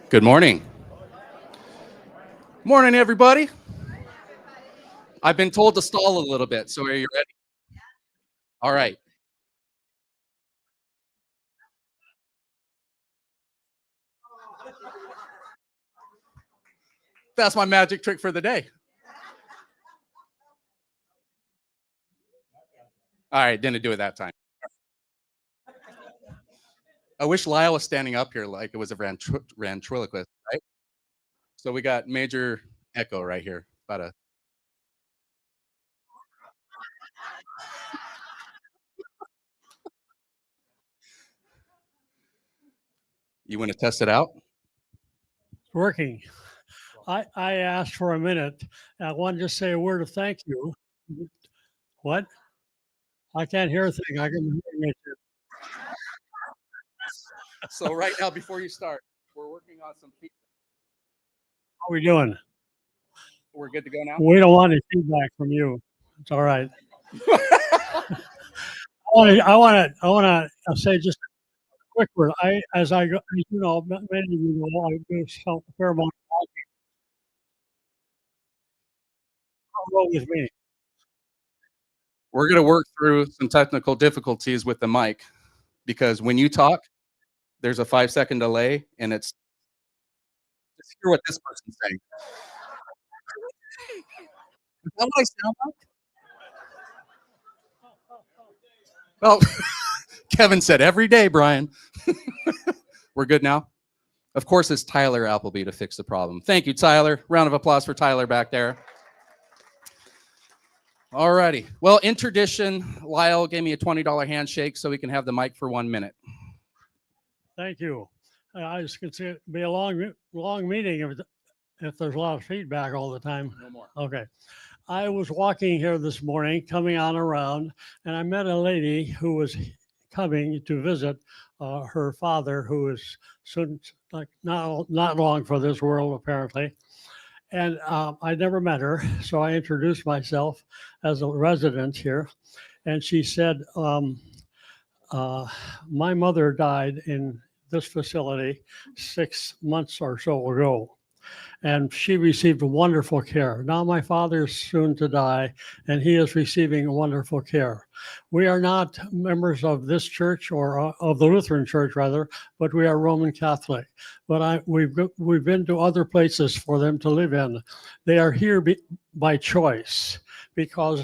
Good morning. Morning, everybody. I've been told to stall a little bit, so are you ready? All right. That's my magic trick for the day. All right, didn't do it that time. I wish Lyle was standing up here like it was a ventriloquist, right? So we got major echo right here. About a You want to test it out? Working. I asked for a minute. I wanted to say a word of thank you. What? I can't hear a thing. I can hear it. So right now, before you start, we're working on some feedback. How are we doing? We're good to go now? We don't want any feedback from you. It's all right. I want to say just a quick word. As you know, many of you know, I do a fair amount of walking. Wrong with me. We're going to work through some technical difficulties with the mic because when you talk, there's a 5-second delay, and it's just hear what this person's saying. Is that what I sound like? Well, Kevin said every day, Brian. We're good now? Of course, it's Tyler Appleby to fix the problem. Thank you, Tyler. Round of applause for Tyler back there. All righty. Well, in tradition, Lyle gave me a $20 handshake so we can have the mic for 1 minute. Thank you. I just can see it be a long meeting if there's a lot of feedback all the time. No more. Okay. I was walking here this morning, coming on around, and I met a lady who was coming to visit her father, who is soon, like not long for this world, apparently. And I never met her, so I introduced myself as a resident here. And she said, my mother died in this facility 6 months or so ago, and she received wonderful care. Now my father is soon to die, and he is receiving wonderful care. We are not members of this church, or of the Lutheran Church rather, but we are Roman Catholic. But we've been to other places for them to live in. They are here by choice because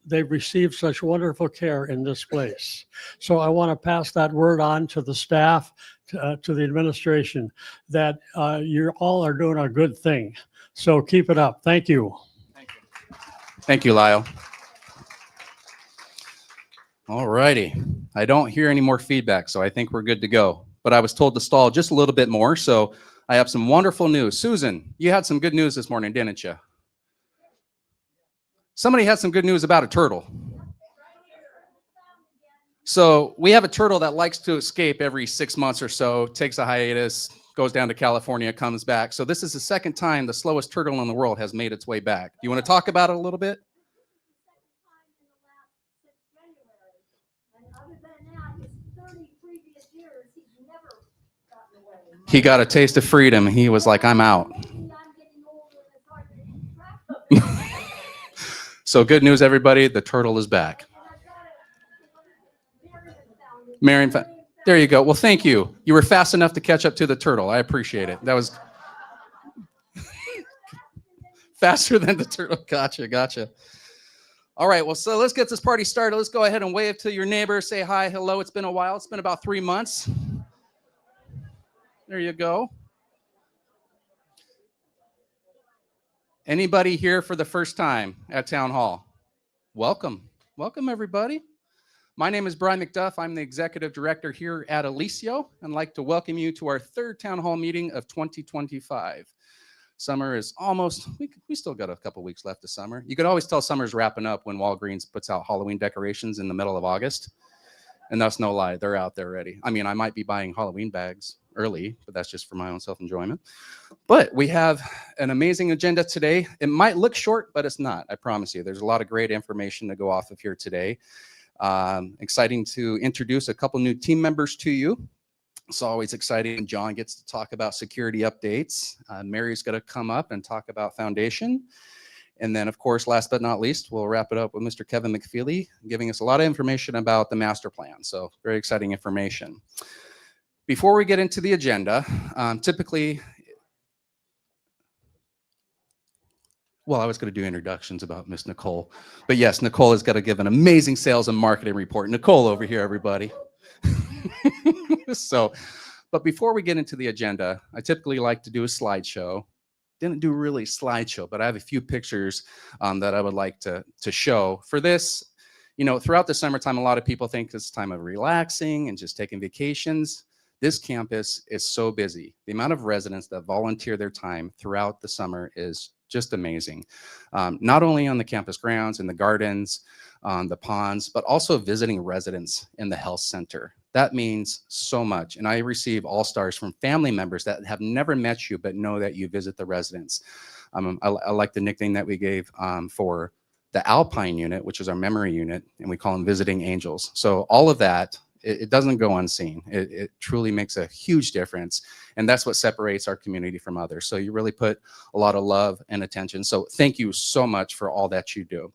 they've received such wonderful care in this place. So I want to pass that word on to the staff, to the administration, that you all are doing a good thing. So keep it up. Thank you. Thank you. Thank you, Lyle. All righty. I don't hear any more feedback, so I think we're good to go. But I was told to stall just a little bit more, so I have some wonderful news. Susan, you had some good news this morning, didn't you? Somebody had some good news about a turtle. So we have a turtle that likes to escape every 6 months or so, takes a hiatus, goes down to California, comes back. So this is the second time the slowest turtle in the world has made its way back. Do you want to talk about it a little bit? And other than that, his 30 previous years, he's never gotten away. He got a taste of freedom. He was like, I'm out. Maybe I'm getting older and it's hard to keep track of it. So good news, everybody. The turtle is back. And I've got it. Marion found it. Marion, there you go. Well, thank you. You were fast enough to catch up to the turtle. I appreciate it. That was faster than the turtle. Gotcha. All right. Well, so let's get this party started. Let's go ahead and wave to your neighbor. Say hi, hello. It's been a while. It's been about 3 months. There you go. Anybody here for the first time at Town Hall? Welcome. Welcome, everybody. My name is Brian McDuff. I'm the executive director here at Alicio, and I'd like to welcome you to our third Town Hall meeting of 2025. Summer is almost, we still got a couple weeks left of summer. You could always tell summer's wrapping up when Walgreens puts out Halloween decorations in the middle of August. And that's no lie, they're out there ready. I mean, I might be buying Halloween bags early, but that's just for my own self-enjoyment. But we have an amazing agenda today. It might look short, but it's not, I promise you. There's a lot of great information to go off of here today. Exciting to introduce a couple new team members to you. It's always exciting when John gets to talk about security updates. Mary's going to come up and talk about foundation. And then, of course, last but not least, we'll wrap it up with Mr. Kevin McFeely giving us a lot of information about the master plan. So very exciting information. Before we get into the agenda, typically, well, I was going to do introductions about Miss Nicole. But yes, Nicole has got to give an amazing sales and marketing report. Nicole over here, everybody. But before we get into the agenda, I typically like to do a slideshow. Didn't do really slideshow, but I have a few pictures that I would like to show. For this, you know, throughout the summertime, a lot of people think it's time of relaxing and just taking vacations. This campus is so busy. The amount of residents that volunteer their time throughout the summer is just amazing. Not only on the campus grounds, in the gardens, the ponds, but also visiting residents in the health center. That means so much. And I receive all-stars from family members that have never met you, but know that you visit the residents. I like the nickname that we gave for the Alpine unit, which is our memory unit, and we call them visiting angels. So all of that, it doesn't go unseen. It truly makes a huge difference. And that's what separates our community from others. So you really put a lot of love and attention. So thank you so much for all that you do.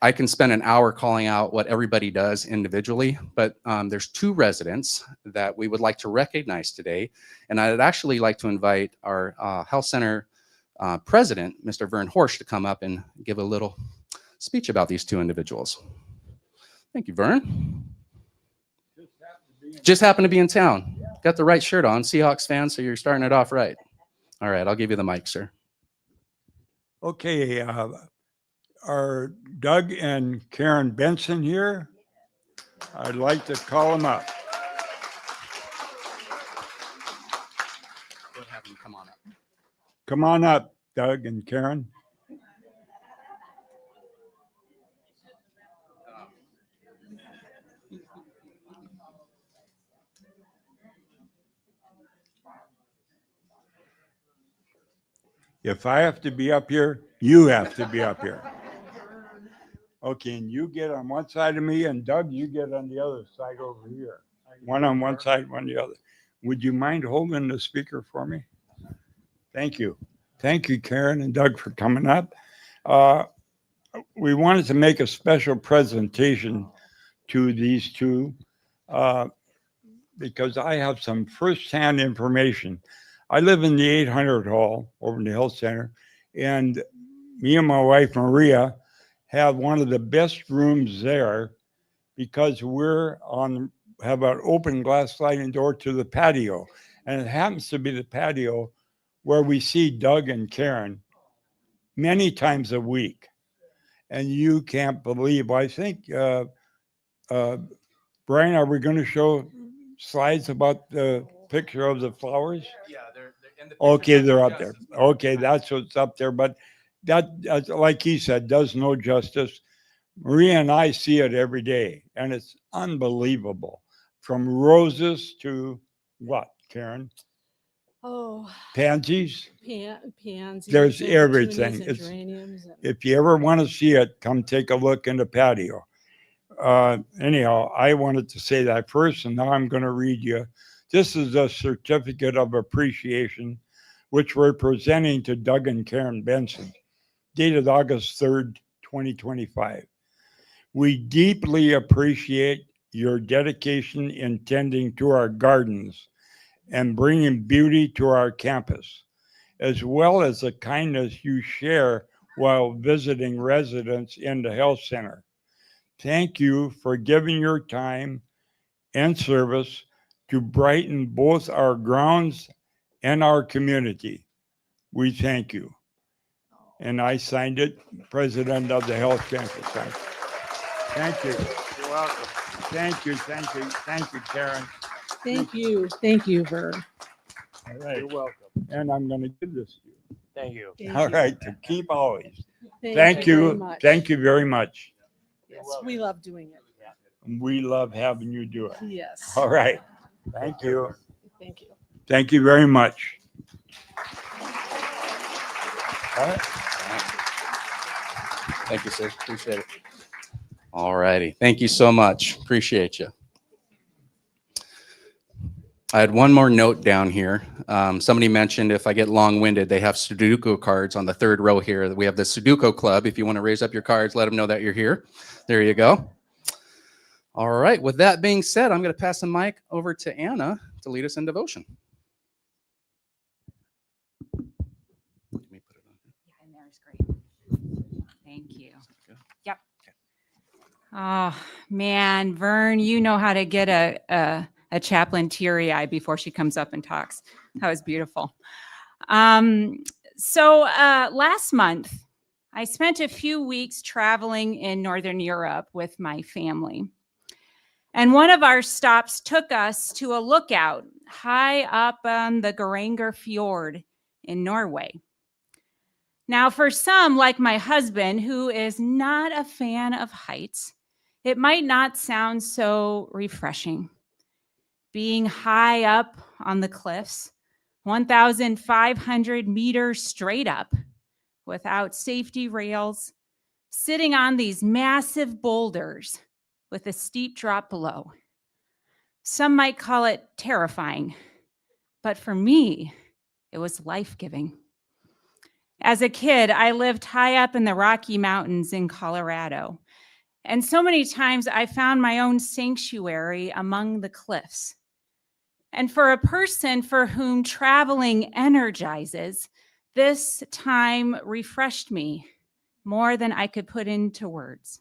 I can spend an hour calling out what everybody does individually, but there's two residents that we would like to recognize today. And I'd actually like to invite our health center president, Mr. Vern Horsch, to come up and give a little speech about these two individuals. Thank you, Vern. Just happened to be in town. Got the right shirt on, Seahawks fan, so you're starting it off right. All right, I'll give you the mic, sir. Okay, are Doug and Karen Benson here? I'd like to call them up. We'll have them come on up. Come on up, Doug and Karen. If I have to be up here, you have to be up here. Okay, and you get on one side of me, and Doug, you get on the other side over here. One on one side, one the other. Would you mind holding the speaker for me? Thank you. Thank you, Karen and Doug, for coming up. We wanted to make a special presentation to these two because I have some firsthand information. I live in the 800 Hall over in the health center, and me and my wife, Maria, have one of the best rooms there because have an open glass sliding door to the patio. And it happens to be the patio where we see Doug and Karen many times a week. And you can't believe, I think, Brian, are we going to show slides about the picture of the flowers? Yeah, they're in the Okay, they're up there. Okay, that's what's up there. But that, like he said, does no justice. Maria and I see it every day, and it's unbelievable. From roses to what, Karen? Oh, Pansies? pansies. There's and everything. petunias and It's- geraniums and- If you ever want to see it, come take a look in the patio. anyhow, I wanted to say that first, and now I'm going to read you. This is a certificate of appreciation, which we're presenting to Doug and Karen Benson, dated August 3rd, 2025. We deeply appreciate your dedication in tending to our gardens and bringing beauty to our campus, as well as the kindness you share while visiting residents in the health center. Thank you for giving your time and service to brighten both our grounds and our community. We thank you. And I signed it, President of the Health Campus. Thank you. You're welcome. Thank you, Karen. Thank you, Vern. All right. You're welcome. And I'm going to give this to you. Thank you. Thank All you. right, to keep always. Thank Thank very you. much. Thank you very much. Yes, we love doing it. We love having you do it. Yes. All right. Thank you. Thank you. Thank you very much. All right. Thank you, sir. Appreciate it. All righty. Thank you so much. Appreciate you. I had one more note down here. Somebody mentioned if I get long-winded, they have Sudoku cards on the third row here. We have the Sudoku Club. If you want to raise up your cards, let them know that you're here. There you go. All right. With that being said, I'm going to pass the mic over to Anna to lead us in devotion. Let me put it on. Yeah, and there's great. Thank you. Yep. Oh man, Vern, you know how to get a chaplain teary-eyed before she comes up and talks. That was beautiful. So last month, I spent a few weeks traveling in Northern Europe with my family. And one of our stops took us to a lookout high up on the Geiranger Fjord in Norway. Now, for some, like my husband, who is not a fan of heights, it might not sound so refreshing. Being high up on the cliffs, 1,500 meters straight up, without safety rails, sitting on these massive boulders with a steep drop below. Some might call it terrifying, but for me, it was life-giving. As a kid, I lived high up in the Rocky Mountains in Colorado, and so many times I found my own sanctuary among the cliffs. And for a person for whom traveling energizes, this time refreshed me more than I could put into words.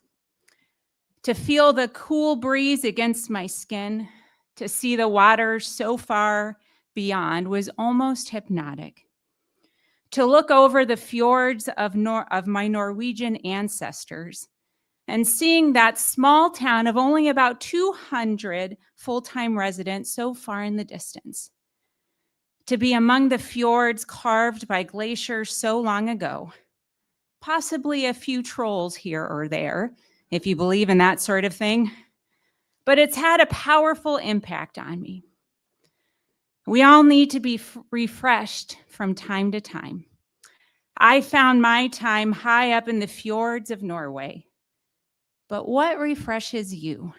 To feel the cool breeze against my skin, to see the water so far beyond was almost hypnotic. To look over the fjords of my Norwegian ancestors and seeing that small town of only about 200 full-time residents so far in the distance. To be among the fjords carved by glaciers so long ago, possibly a few trolls here or there, if you believe in that sort of thing, but it's had a powerful impact on me. We all need to be refreshed from time to time. I found my time high up in the fjords of Norway. But what refreshes you?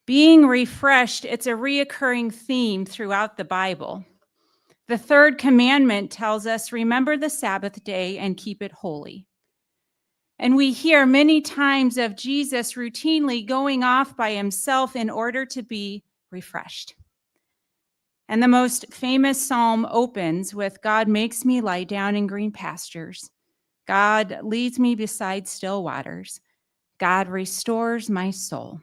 Being refreshed, it's a reoccurring theme throughout the Bible. The third commandment tells us, remember the Sabbath day and keep it holy. And we hear many times of Jesus routinely going off by himself in order to be refreshed. And the most famous psalm opens with, God makes me lie down in green pastures. God leads me beside still waters. God restores my soul.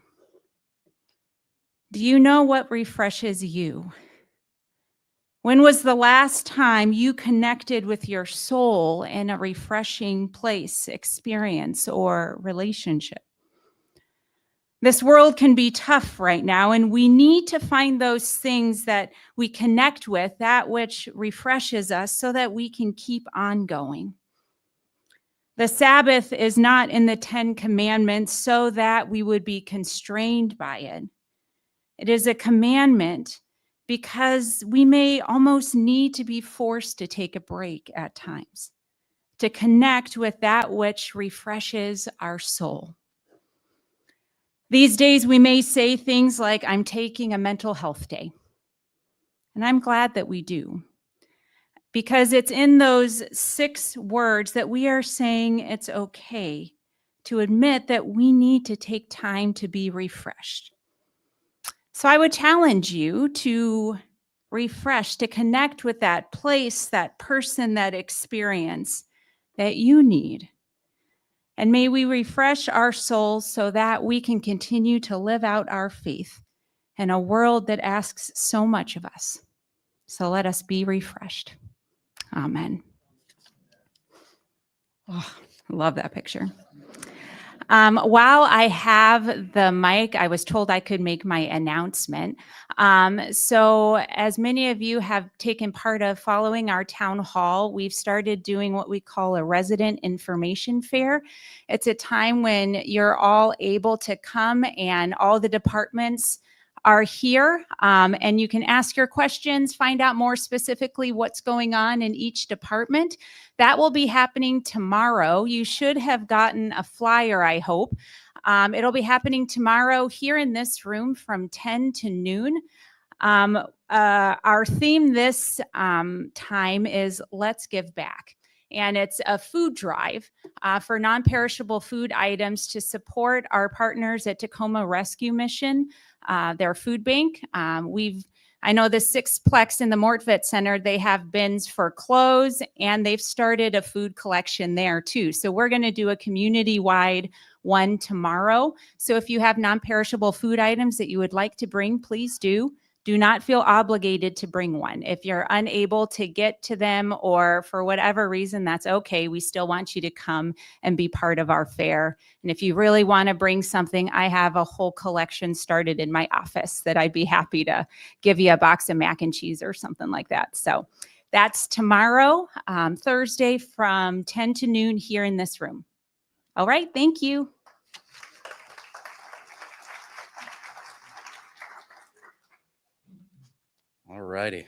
Do you know what refreshes you? When was the last time you connected with your soul in a refreshing place, experience, or relationship? This world can be tough right now, and we need to find those things that we connect with, that which refreshes us, so that we can keep on going. The Sabbath is not in the 10 Commandments so that we would be constrained by it. It is a commandment because we may almost need to be forced to take a break at times, to connect with that which refreshes our soul. These days, we may say things like, I'm taking a mental health day. And I'm glad that we do, because it's in those 6 words that we are saying it's okay to admit that we need to take time to be refreshed. So I would challenge you to refresh, to connect with that place, that person, that experience that you need. And may we refresh our souls so that we can continue to live out our faith in a world that asks so much of us. So let us be refreshed. Amen. Oh, I love that picture. While I have the mic, I was told I could make my announcement. So as many of you have taken part of following our town hall, we've started doing what we call a resident information fair. It's a time when you're all able to come and all the departments are here, and you can ask your questions, find out more specifically what's going on in each department. That will be happening tomorrow. You should have gotten a flyer, I hope. It'll be happening tomorrow here in this room from 10 to noon. Our theme this time is Let's Give Back. And it's a food drive for non-perishable food items to support our partners at Tacoma Rescue Mission, their food bank. I know the Sixplex in the Mortvet Center, they have bins for clothes, and they've started a food collection there too. So we're going to do a community-wide one tomorrow. So if you have non-perishable food items that you would like to bring, please do. Do not feel obligated to bring one. If you're unable to get to them or for whatever reason, that's okay. We still want you to come and be part of our fair. And if you really want to bring something, I have a whole collection started in my office that I'd be happy to give you a box of mac and cheese or something like that. So that's tomorrow, Thursday from 10 to noon here in this room. All right, thank you. All righty.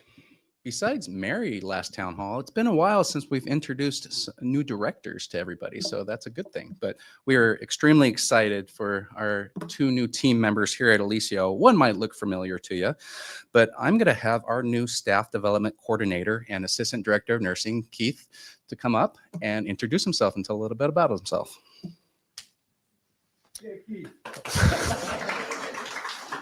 Besides Mary last town hall, it's been a while since we've introduced new directors to everybody, so that's a good thing. But we are extremely excited for our 2 new team members here at Alicio. One might look familiar to you, but I'm going to have our new staff development coordinator and assistant director of nursing, Keith, to come up and introduce himself and tell a little bit about himself.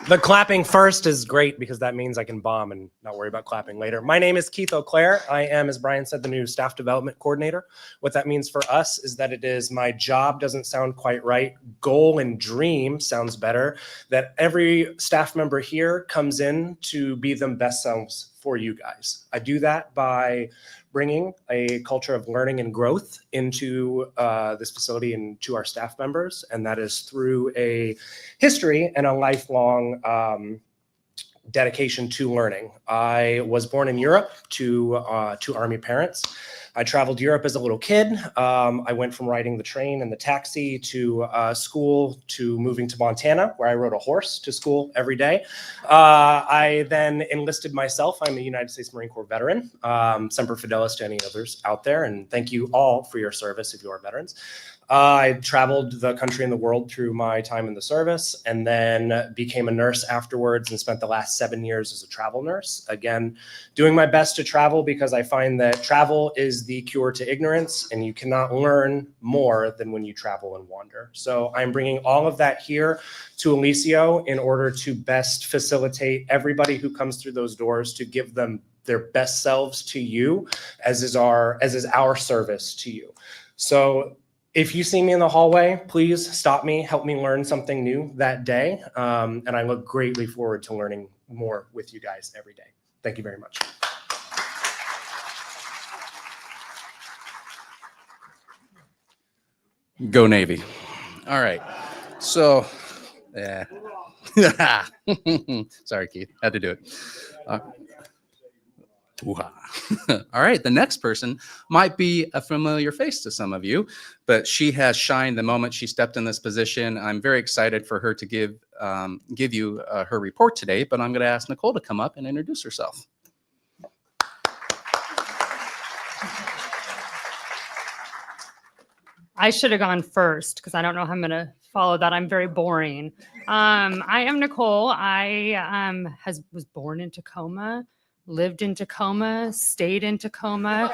The clapping first is great because that means I can bomb and not worry about clapping later. My name is Keith O'Clair. I am, as Brian said, the new staff development coordinator. What that means for us is that it is my job doesn't sound quite right. Goal and dream sounds better. That every staff member here comes in to be them best selves for you guys. I do that by bringing a culture of learning and growth into this facility and to our staff members. And that is through a history and a lifelong dedication to learning. I was born in Europe to Army parents. I traveled Europe as a little kid. I went from riding the train and the taxi to school to moving to Montana, where I rode a horse to school every day. I then enlisted myself. I'm a United States Marine Corps veteran. Semper Fidelis to any others out there. And thank you all for your service if you are veterans. I traveled the country and the world through my time in the service and then became a nurse afterwards and spent the last 7 years as a travel nurse. Again, doing my best to travel because I find that travel is the cure to ignorance and you cannot learn more than when you travel and wander. So I'm bringing all of that here to Alicio in order to best facilitate everybody who comes through those doors to give them their best selves to you, as is our service to you. So if you see me in the hallway, please stop me, help me learn something new that day. And I look greatly forward to learning more with you guys every day. Thank you very much. Go Navy. All right. So, yeah. Sorry, Keith. Had to do it. All right, the next person might be a familiar face to some of you, but she has shined the moment she stepped in this position. I'm very excited for her to give you her report today, but I'm going to ask Nicole to come up and introduce herself. I should have gone first because I don't know how I'm going to follow that. I'm very boring. I am Nicole. I was born in Tacoma, lived in Tacoma, stayed in Tacoma,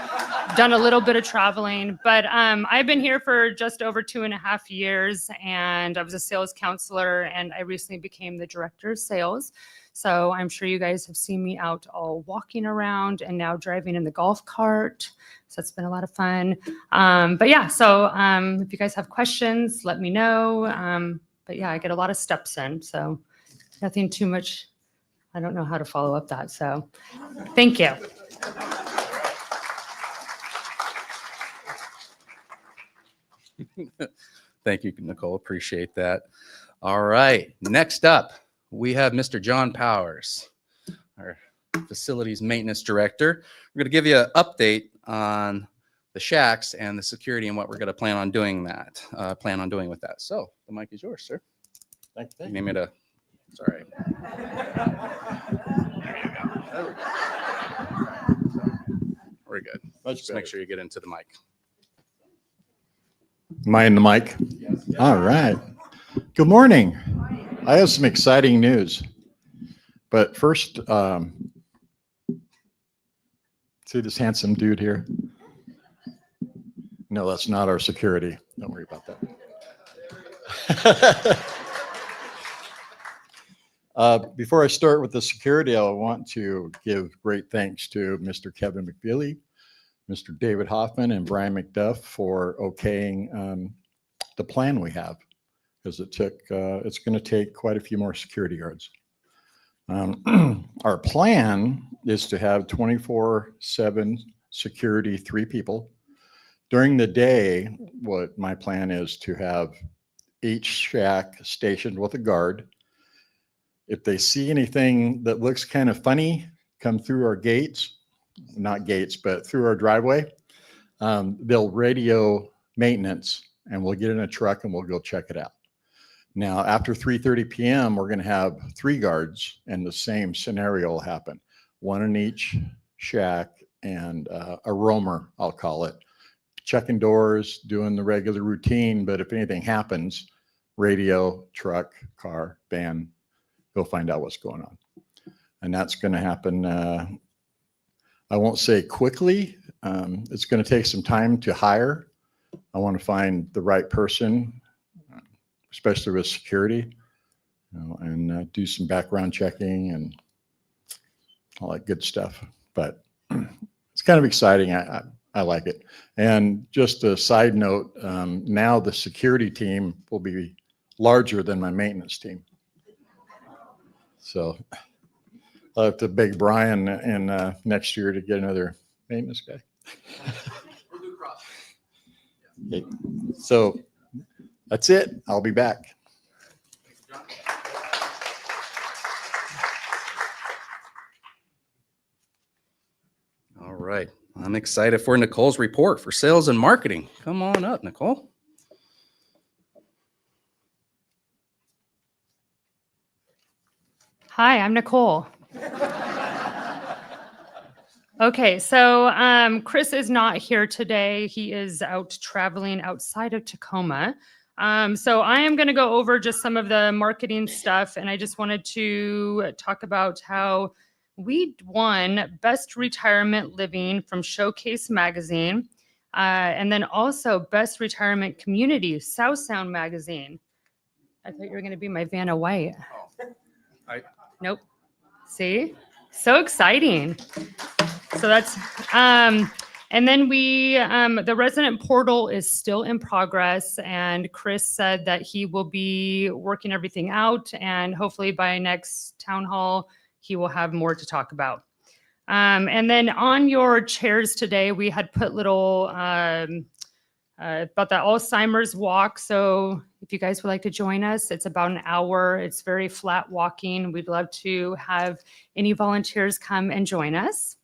done a little bit of traveling, but I've been here for just over 2.5 years, and I was a sales counselor, and I recently became the director of sales. So I'm sure you guys have seen me out all walking around and now driving in the golf cart. So it's been a lot of fun. But yeah, so if you guys have questions, let me know. But yeah, I get a lot of steps in, so nothing too much. I don't know how to follow up that. So thank you. Thank you, Nicole. Appreciate that. All right. Next up, we have Mr. John Powers, our facilities maintenance director. We're going to give you an update on the shacks and the security and what we're going to plan on doing with that. So the mic is yours, sir. Thank you. You need me to, sorry. We're good. Much Just make better. sure you get into the mic. Am I in the mic? All right. Good morning. I have some exciting news. But first, see this handsome dude here? No, that's not our security. Don't worry about that. Before I start with the security, I want to give great thanks to Mr. Kevin McFeely, Mr. David Hoffman, and Brian McDuff for okaying the plan we have, because it's going to take quite a few more security guards. Our plan is to have 24/7 security, 3 people. During the day, what my plan is to have each shack stationed with a guard. If they see anything that looks kind of funny come through our gates, not gates, but through our driveway, they'll radio maintenance and we'll get in a truck and we'll go check it out. Now, after 3:30 p.m., we're going to have 3 guards and the same scenario will happen. 1 in each shack and a roamer, I'll call it, checking doors, doing the regular routine. But if anything happens, radio, truck, car, van, he'll find out what's going on. And that's going to happen, I won't say quickly. It's going to take some time to hire. I want to find the right person, especially with security, and do some background checking and all that good stuff. But it's kind of exciting. I like it. And just a side note, now the security team will be larger than my maintenance team. So I'll have to beg Brian in next year to get another maintenance guy. Okay. So that's it. I'll be back. All right. I'm excited for Nicole's report for sales and marketing. Come on up, Nicole. Hi, I'm Nicole. Okay, so Chris is not here today. He is out traveling outside of Tacoma. So I am going to go over just some of the marketing stuff, and I just wanted to talk about how we won Best Retirement Living from Showcase Magazine, and then also Best Retirement Community, South Sound Magazine. I thought you were going to be my Vanna White. Nope. See? So exciting. So that's, and then the resident portal is still in progress, and Chris said that he will be working everything out, and hopefully by next town hall, he will have more to talk about. And then on your chairs today, we had put little, about the Alzheimer's walk. So if you guys would like to join us, it's about an hour. It's very flat walking. We'd love to have any volunteers come and join us.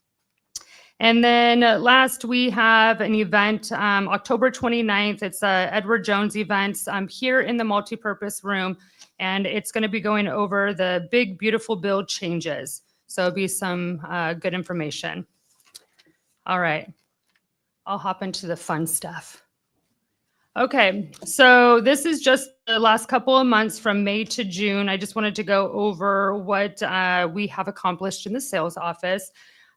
And then last, we have an event, October 29th. It's a Edward Jones event here in the multipurpose room, and it's going to be going over the big, beautiful bill changes. So it'll be some good information. All right, I'll hop into the fun stuff. Okay, so this is just the last couple of months from May to June. I just wanted to go over what we have accomplished in the sales office.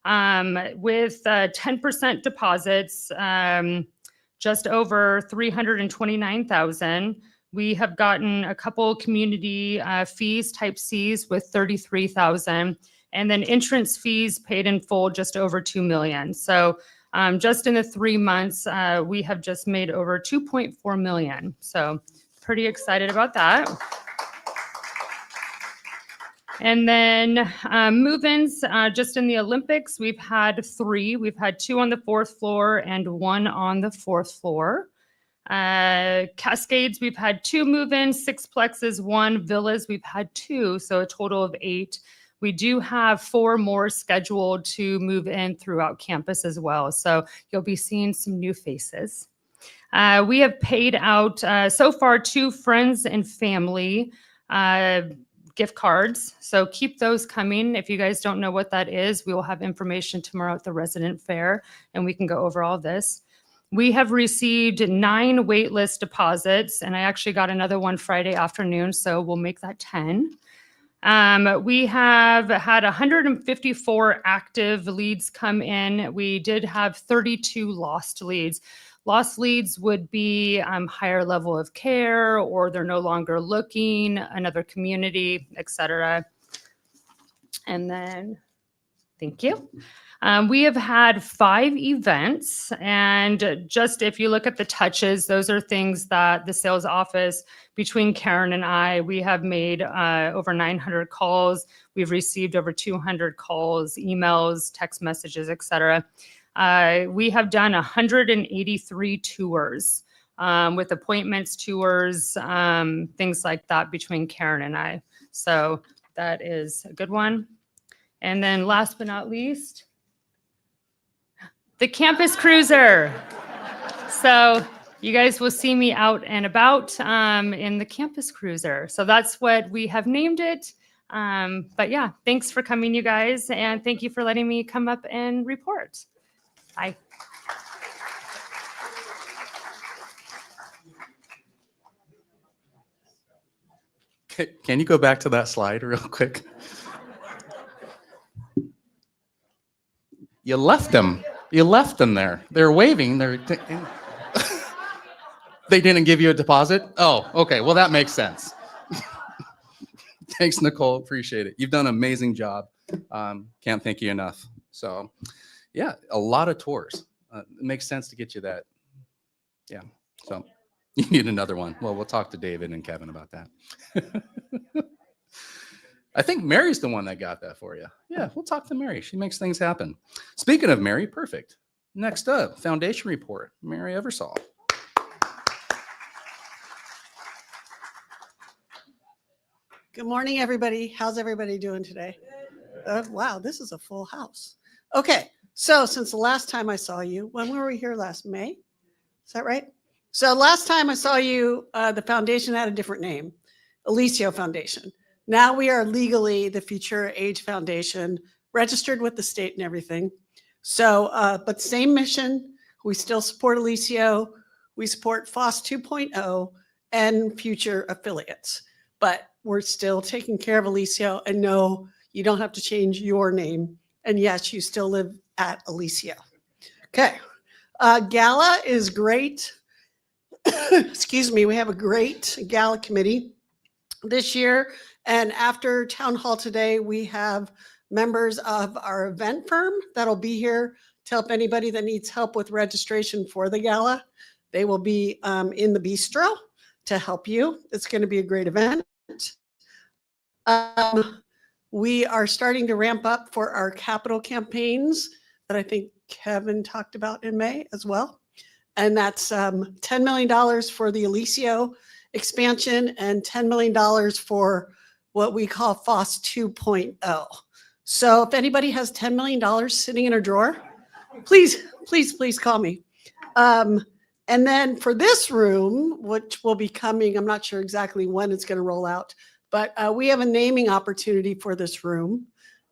With 10% deposits, just over 329,000. We have gotten a couple community fees, type Cs, with 33,000, and then entrance fees paid in full, just over 2 million. So just in the 3 months, we have just made over 2.4 million. So pretty excited about that. And then move-ins, just in the Olympics, we've had 3. We've had 2 on the 4th floor and 1 on the 4th floor. Cascades, we've had 2 move-ins, 6 plexes, 1 villas, we've had 2, so a total of 8. We do have 4 more scheduled to move in throughout campus as well. So you'll be seeing some new faces. We have paid out so far 2 friends and family gift cards. So keep those coming. If you guys don't know what that is, we will have information tomorrow at the resident fair and we can go over all this. We have received 9 waitlist deposits, and I actually got another one Friday afternoon, so we'll make that 10. We have had 154 active leads come in. We did have 32 lost leads. Lost leads would be higher level of care, or they're no longer looking, another community, etc. And then, thank you. We have had 5 events, and just if you look at the touches, those are things that the sales office, between Karen and I, we have made over 900 calls. We've received over 200 calls, emails, text messages, etc. We have done 183 tours with appointments, tours, things like that between Karen and I. So that is a good one. And then last but not least, the Campus Cruiser. So you guys will see me out and about in the Campus Cruiser. So that's what we have named it. But yeah, thanks for coming, you guys. And thank you for letting me come up and report. Bye. Can you go back to that slide real quick? You left them. You left them there. They're waving. They didn't give you a deposit? Oh, okay. Well, that makes sense. Thanks, Nicole. Appreciate it. You've done an amazing job. Can't thank you enough. So, yeah, a lot of tours. It makes sense to get you that. Yeah. So you need another one. Well, we'll talk to David and Kevin about that. I think Mary's the one that got that for you. Yeah, we'll talk to Mary. She makes things happen. Speaking of Mary, perfect. Next up, foundation report, Mary Eversole. Good morning, everybody. How's everybody doing today? Wow, this is a full house. Okay, so since the last time I saw you, when were we here last? May? Is that right? So last time I saw you, the foundation had a different name, Alicio Foundation. Now we are legally the Future Age Foundation, registered with the state and everything. So, but same mission. We still support Alicio. We support FOSS 2.0 and future affiliates. But we're still taking care of Alicio. And no, you don't have to change your name. And yes, you still live at Alicio. Okay. Gala is great. Excuse me. We have a great gala committee this year. And after town hall today, we have members of our event firm that'll be here to help anybody that needs help with registration for the gala. They will be in the bistro to help you. It's going to be a great event. We are starting to ramp up for our capital campaigns that I think Kevin talked about in May as well. And that's $10 million for the Alicio expansion and $10 million for what we call FOSS 2.0. So if anybody has $10 million sitting in a drawer, please, please, please call me. And then for this room, which will be coming, I'm not sure exactly when it's going to roll out, but we have a naming opportunity for this room.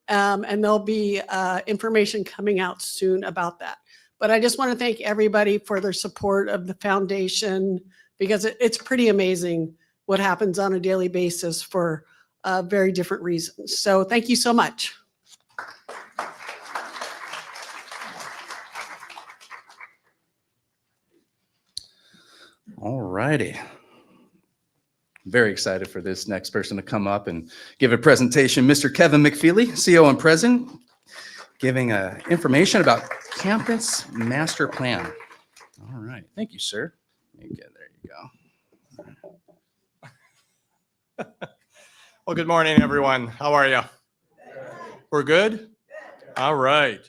And there'll be information coming out soon about that. But I just want to thank everybody for their support of the foundation, because it's pretty amazing what happens on a daily basis for very different reasons. So thank you so much. All righty. Very excited for this next person to come up and give a presentation. Mr. Kevin McFeely, CEO and President, giving information about Campus Master Plan. All right. Thank you, sir. Okay, there you go. Well, good morning, everyone. How are you? We're good? All right.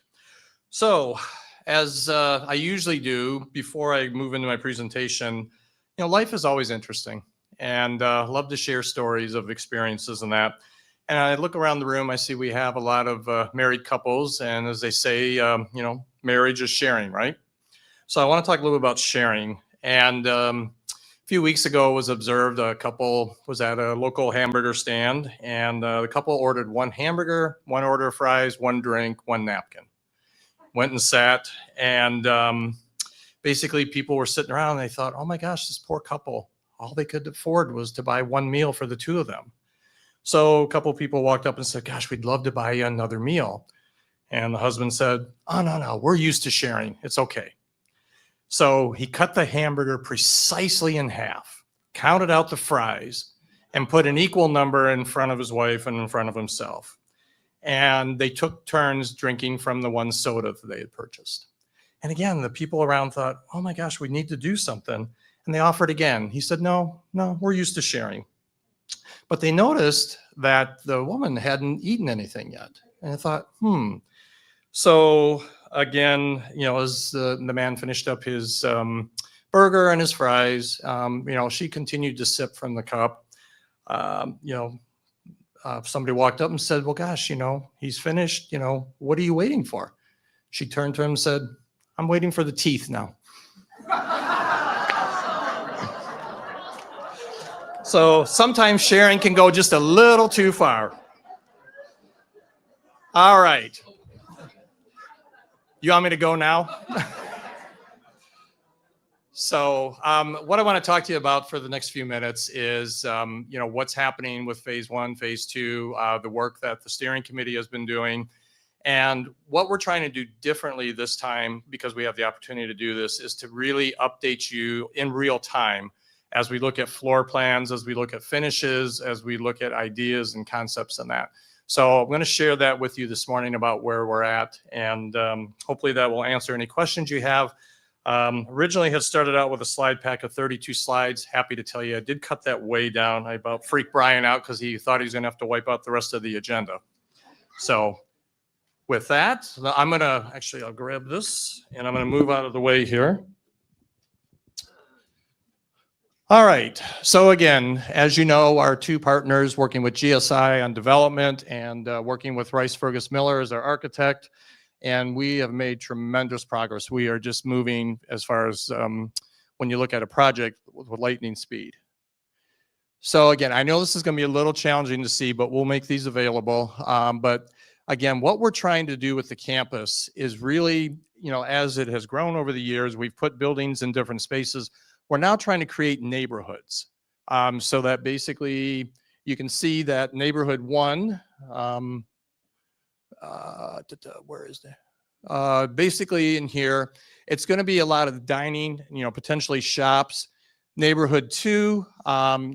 So, as I usually do before I move into my presentation, life is always interesting, and love to share stories of experiences and that. And I look around the room, I see we have a lot of married couples, and as they say, marriage is sharing, right? So I want to talk a little bit about sharing. And a few weeks ago, it was observed a couple was at a local hamburger stand, and the couple ordered one hamburger, one order of fries, one drink, one napkin. Went and sat, and basically people were sitting around and they thought, oh my gosh, this poor couple, all they could afford was to buy one meal for the two of them. So a couple of people walked up and said, gosh, we'd love to buy you another meal. And the husband said, oh, no, we're used to sharing. It's okay. So he cut the hamburger precisely in half, counted out the fries, and put an equal number in front of his wife and in front of himself. And they took turns drinking from the one soda that they had purchased. And again, the people around thought, oh my gosh, we need to do something. And they offered again. He said, no, we're used to sharing. But they noticed that the woman hadn't eaten anything yet. And I thought, So again, as the man finished up his burger and his fries, she continued to sip from the cup. Somebody walked up and said, well, gosh, he's finished. What are you waiting for? She turned to him and said, I'm waiting for the teeth now. So sometimes sharing can go just a little too far. All right. You want me to go now? So what I want to talk to you about for the next few minutes is, what's happening with phase 1, phase 2, the work that the steering committee has been doing. And what we're trying to do differently this time, because we have the opportunity to do this, is to really update you in real time as we look at floor plans, as we look at finishes, as we look at ideas and concepts and that. So I'm going to share that with you this morning about where we're at, and hopefully that will answer any questions you have. Originally had started out with a slide pack of 32 slides. Happy to tell you I did cut that way down. I about freaked Brian out because he thought he was going to have to wipe out the rest of the agenda. So with that, I'm going to I'll grab this and I'm going to move out of the way here. All right. So again, as you know, our two partners working with GSI on development and working with Rice Fergus Miller as our architect. And we have made tremendous progress. We are just moving as far as when you look at a project with lightning speed. So again, I know this is going to be a little challenging to see, but we'll make these available. But again, what we're trying to do with the campus is really, as it has grown over the years, we've put buildings in different spaces. We're now trying to create neighborhoods so that basically you can see that neighborhood 1, where is that? Basically in here, it's going to be a lot of dining, potentially shops. Neighborhood 2,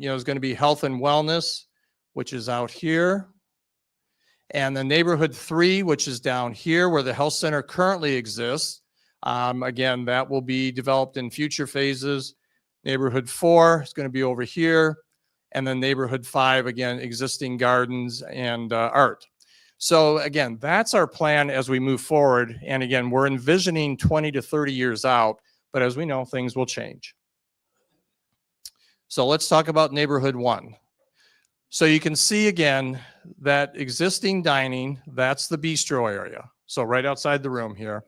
is going to be health and wellness, which is out here. And the neighborhood 3, which is down here where the health center currently exists. Again, that will be developed in future phases. Neighborhood 4 is going to be over here. And then neighborhood 5, again, existing gardens and art. So again, that's our plan as we move forward. And again, we're envisioning 20 to 30 years out, but as we know, things will change. So let's talk about neighborhood 1. So you can see again that existing dining, that's the bistro area. So right outside the room here.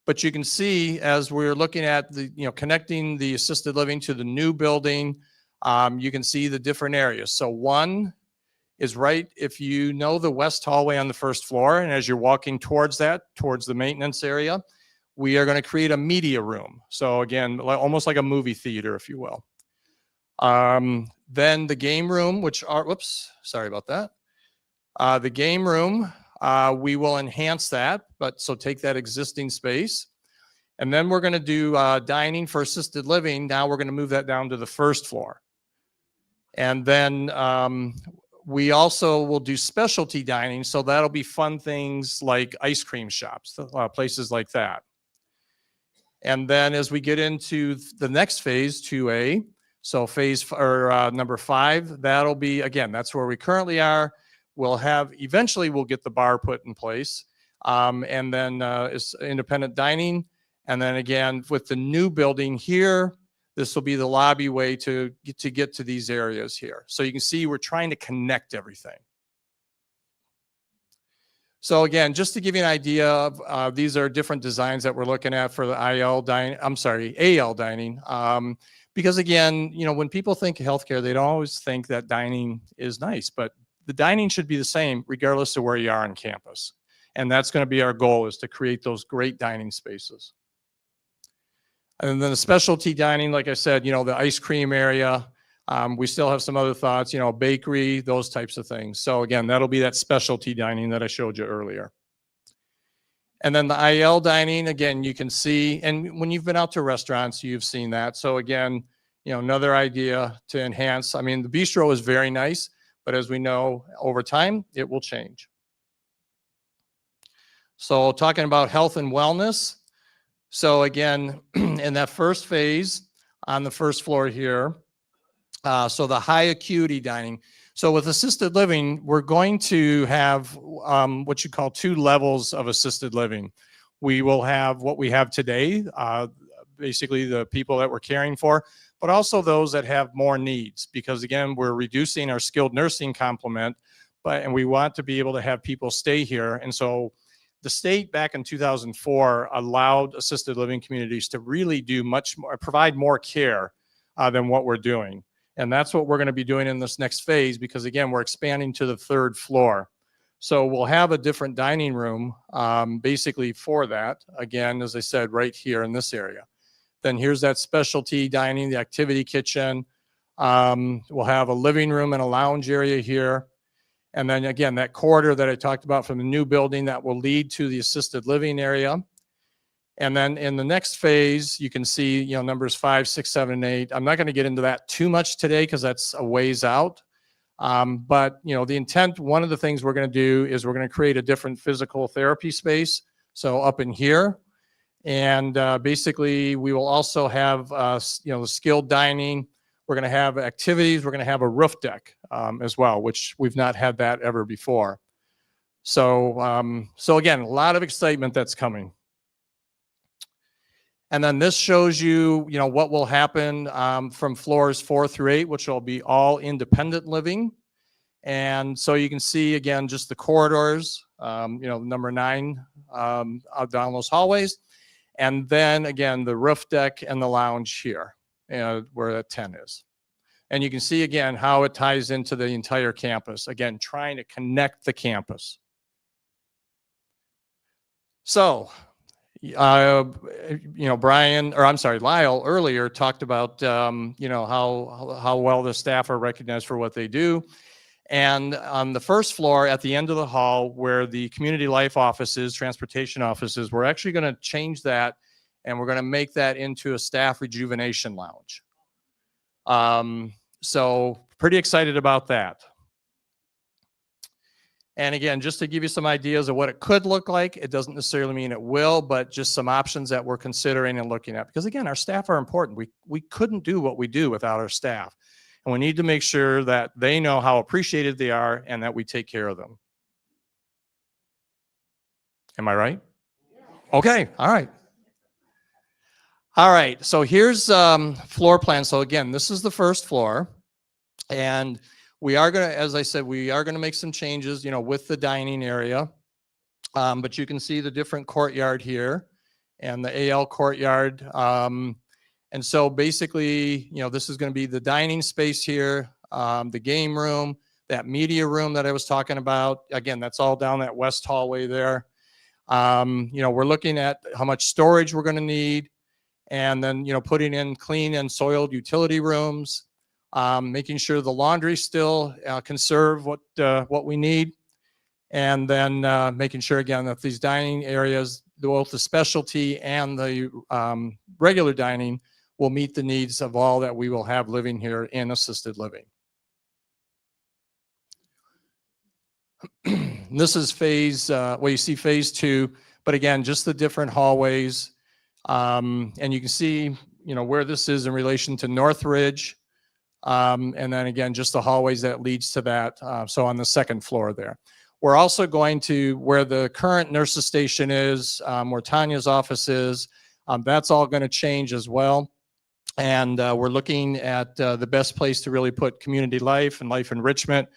But you can see as we're looking at the, connecting the assisted living to the new building, you can see the different areas. So 1 is right, if you know the west hallway on the first floor, and as you're walking towards that, towards the maintenance area, we are going to create a media room. So again, almost like a movie theater, if you will. Then the game room, which are, whoops, sorry about that. The game room, we will enhance that, but so take that existing space. And then we're going to do dining for assisted living. Now we're going to move that down to the first floor. And then we also will do specialty dining. So that'll be fun things like ice cream shops, places like that. And then as we get into the next phase, 2A, so number 5, that'll be, again, that's where we currently are. Eventually we'll get the bar put in place. And then it's independent dining. And then again, with the new building here, this will be the lobby way to get to these areas here. So you can see we're trying to connect everything. So again, just to give you an idea of, these are different designs that we're looking at for the AL dining. Because again, you know, when people think of healthcare, they don't always think that dining is nice, but the dining should be the same regardless of where you are on campus. And that's going to be our goal, is to create those great dining spaces. And then the specialty dining, like I said, you know, the ice cream area, we still have some other thoughts, you know, bakery, those types of things. So again, that'll be that specialty dining that I showed you earlier. And then the IL dining, again, you can see, and when you've been out to restaurants, you've seen that. So again, you know, another idea to enhance. I mean, the bistro is very nice, but as we know, over time, it will change. So talking about health and wellness. So again, in that first phase on the first floor here, so the high acuity dining. So with assisted living, we're going to have what you call 2 levels of assisted living. We will have what we have today, basically the people that we're caring for, but also those that have more needs, because again, we're reducing our skilled nursing complement, and we want to be able to have people stay here. And so the state back in 2004 allowed assisted living communities to really do much more, provide more care than what we're doing. And that's what we're going to be doing in this next phase, because again, we're expanding to the 3rd floor. So we'll have a different dining room basically for that. Again, as I said, right here in this area. Then here's that specialty dining, the activity kitchen. We'll have a living room and a lounge area here. And then again, that corridor that I talked about from the new building that will lead to the assisted living area. And then in the next phase, you can see, you know, numbers 5, 6, 7, and 8. I'm not going to get into that too much today because that's a ways out. But, you know, the intent, one of the things we're going to do is we're going to create a different physical therapy space. So up in here. And basically, we will also have, you know, the skilled dining. We're going to have activities. We're going to have a roof deck as well, which we've not had that ever before. So, so again, a lot of excitement that's coming. And then this shows you, you know, what will happen from floors 4 through 8, which will be all independent living. And so you can see, again, just the corridors, you know, number 9 down those hallways. And then, again, the roof deck and the lounge here, where that 10 is. And you can see, again, how it ties into the entire campus. Again, trying to connect the campus. So, you know, Lyle earlier talked about, you know, how well the staff are recognized for what they do. And on the first floor at the end of the hall where the community life offices, transportation offices, we're actually going to change that, and we're going to make that into a staff rejuvenation lounge. So pretty excited about that. And again, just to give you some ideas of what it could look like, it doesn't necessarily mean it will, but just some options that we're considering and looking at. Because again, our staff are important. We couldn't do what we do without our staff. And we need to make sure that they know how appreciated they are and that we take care of them. Am I right? Okay, all right. All right, so here's floor plan. So again, this is the first floor. And we are going to, as I said, we are going to make some changes, you know, with the dining area. But you can see the different courtyard here and the AL courtyard. And so basically, you know, this is going to be the dining space here, the game room, that media room that I was talking about. Again, that's all down that west hallway there. We're looking at how much storage we're going to need, and then, putting in clean and soiled utility rooms, making sure the laundry still can serve what we need. And then making sure, again, that these dining areas, both the specialty and the regular dining, will meet the needs of all that we will have living here in assisted living. This is you see phase 2, but again, just the different hallways. And you can see, where this is in relation to Northridge. And then again, just the hallways that leads to that. So on the second floor there. We're also going to where the current nurses station is, where Tanya's office is. That's all going to change as well. And we're looking at the best place to really put community life and life enrichment.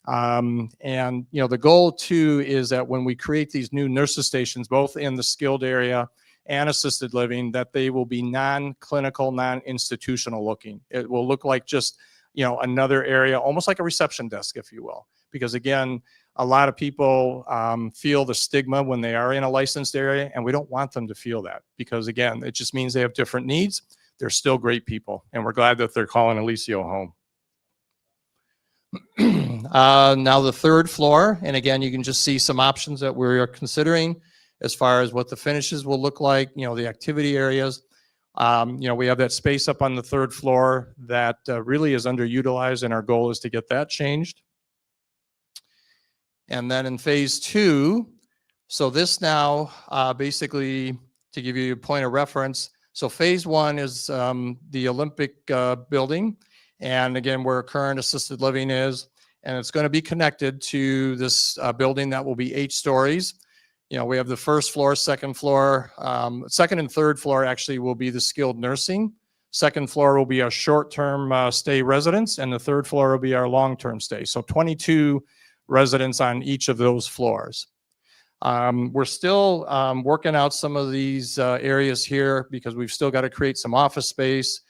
The goal too is that when we create these new nurses stations, both in the skilled area and assisted living, that they will be non-clinical, non-institutional looking. It will look like just, another area, almost like a reception desk, if you will. Because again, a lot of people feel the stigma when they are in a licensed area, and we don't want them to feel that, because again, it just means they have different needs. They're still great people, and we're glad that they're calling Alicio home. Now the third floor, and again, you can just see some options that we're considering as far as what the finishes will look like, the activity areas. We have that space up on the third floor that really is underutilized, and our goal is to get that changed. And then in phase 2, so this now basically, to give you a point of reference, so phase 1 is the Olympic building, and again, where current assisted living is, and it's going to be connected to this building that will be 8 stories. We have the first floor, second floor, second and third floor actually will be the skilled nursing. Second floor will be our short-term stay residents, and the third floor will be our long-term stay. So 22 residents on each of those floors. We're still working out some of these areas here because we've still got to create some office space.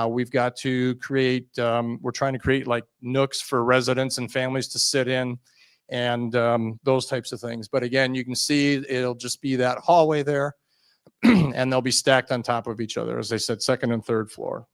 We've got to create, we're trying to create like nooks for residents and families to sit in, and those types of things. But again, you can see it'll just be that hallway there, and they'll be stacked on top of each other, as I said, second and third floor.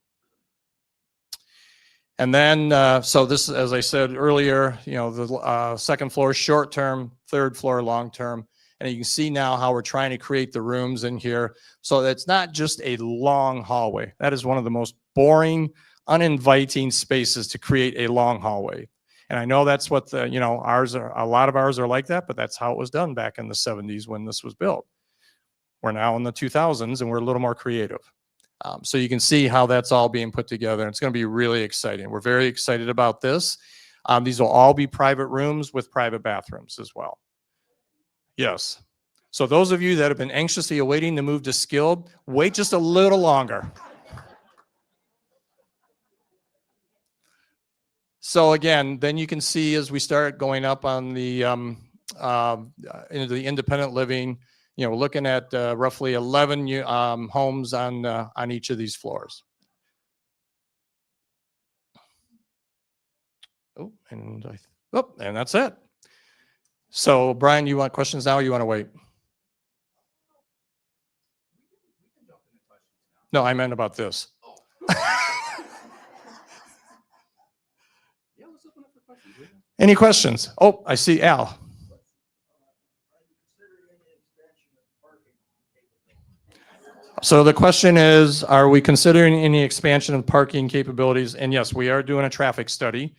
And then, so this, as I said earlier, the second floor short-term, third floor long-term. And you can see now how we're trying to create the rooms in here. So that's not just a long hallway. That is one of the most boring, uninviting spaces to create a long hallway. And I know that's what a lot of ours are like that, but that's how it was done back in the 70s when this was built. We're now in the 2000s, and we're a little more creative. So you can see how that's all being put together. It's going to be really exciting. We're very excited about this. These will all be private rooms with private bathrooms as well. Yes. So those of you that have been anxiously awaiting to move to skilled, wait just a little longer. So again, then you can see as we start going up on the into the independent living, we're looking at roughly 11 homes on each of these floors. And that's it. So Brian, you want questions now or you want to wait? No, I meant about this. Any questions? Oh, I see Al. So the question is, are we considering any expansion of parking capabilities? And yes, we are doing a traffic study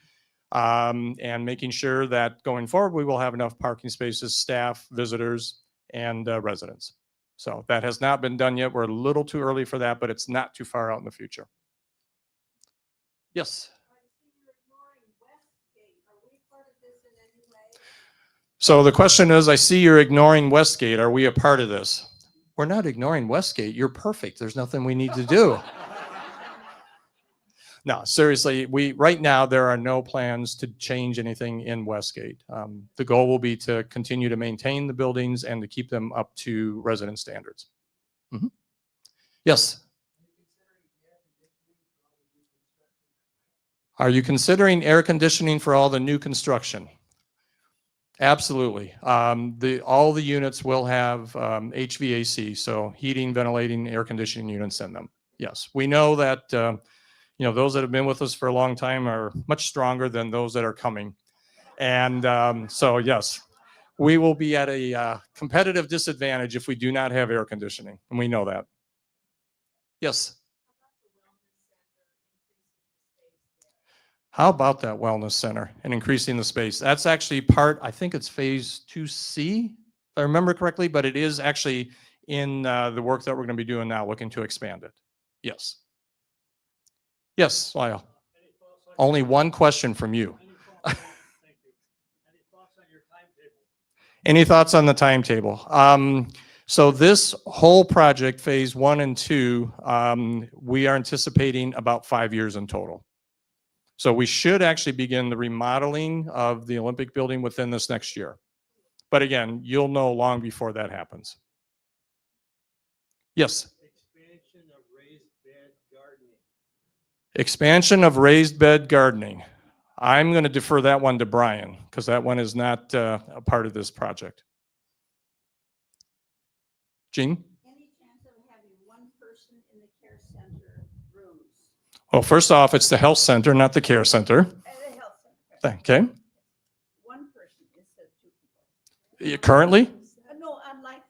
and making sure that going forward, we will have enough parking spaces, staff, visitors, and residents. So that has not been done yet. We're a little too early for that, but it's not too far out in the future. Yes. So the question is, I see you're ignoring Westgate. Are we a part of this? We're not ignoring Westgate. You're perfect. There's nothing we need to do. No, seriously, right now there are no plans to change anything in Westgate. The goal will be to continue to maintain the buildings and to keep them up to resident standards. Mm-hmm. Yes. Are you considering air conditioning for all the new construction? Absolutely. All the units will have HVAC, so heating, ventilating, air conditioning units in them. Yes, we know that those that have been with us for a long time are much stronger than those that are coming, and so yes, we will be at a competitive disadvantage if we do not have air conditioning, and we know that. Yes. How about that wellness center and increasing the space? That's actually I think it's phase 2C, if I remember correctly, but it is actually in the work that we're going to be doing now, looking to expand it. Yes. Yes, Lyle. Only one question from you. Any thoughts on the timetable? So this whole project, phase 1 and 2, we are anticipating about 5 years in total. So we should actually begin the remodeling of the Olympic building within this next year. But again, you'll know long before that happens. Yes. Expansion of raised bed gardening. Expansion of raised bed gardening. I'm going to defer that one to Brian because that one is not a part of this project. Jean? Any chance of having one person in the care center rooms? Well, first off, it's the health center, not the care center. The health center. Okay. One person instead of 2 people. Currently? No, I'm like,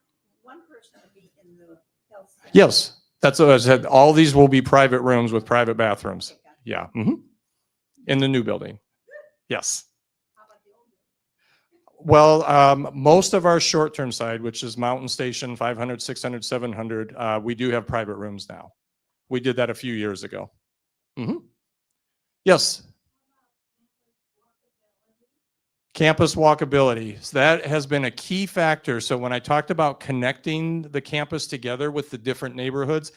one person to be in the health center. Yes. That's what I said. All these will be private rooms with private bathrooms. Yeah. In the new building. Yes. How about the old building? Well, most of our short-term side, which is Mountain Station, 500, 600, 700, we do have private rooms now. We did that a few years ago. Yes. Campus walkability. So that has been a key factor. So when I talked about connecting the campus together with the different neighborhoods,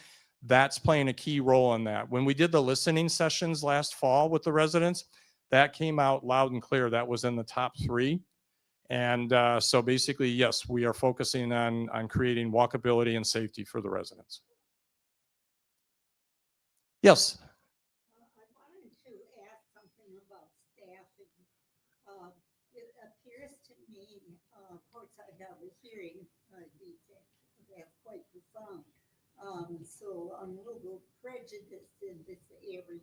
that's playing a key role in that. When we did the listening sessions last fall with the residents, that came out loud and clear. That was in the top 3. And so basically, yes, we are focusing on creating walkability and safety for the residents. Yes. I wanted to ask something about staffing. It appears to me, of course, I have a hearing defect that's quite profound. So I'm a little prejudiced in this area.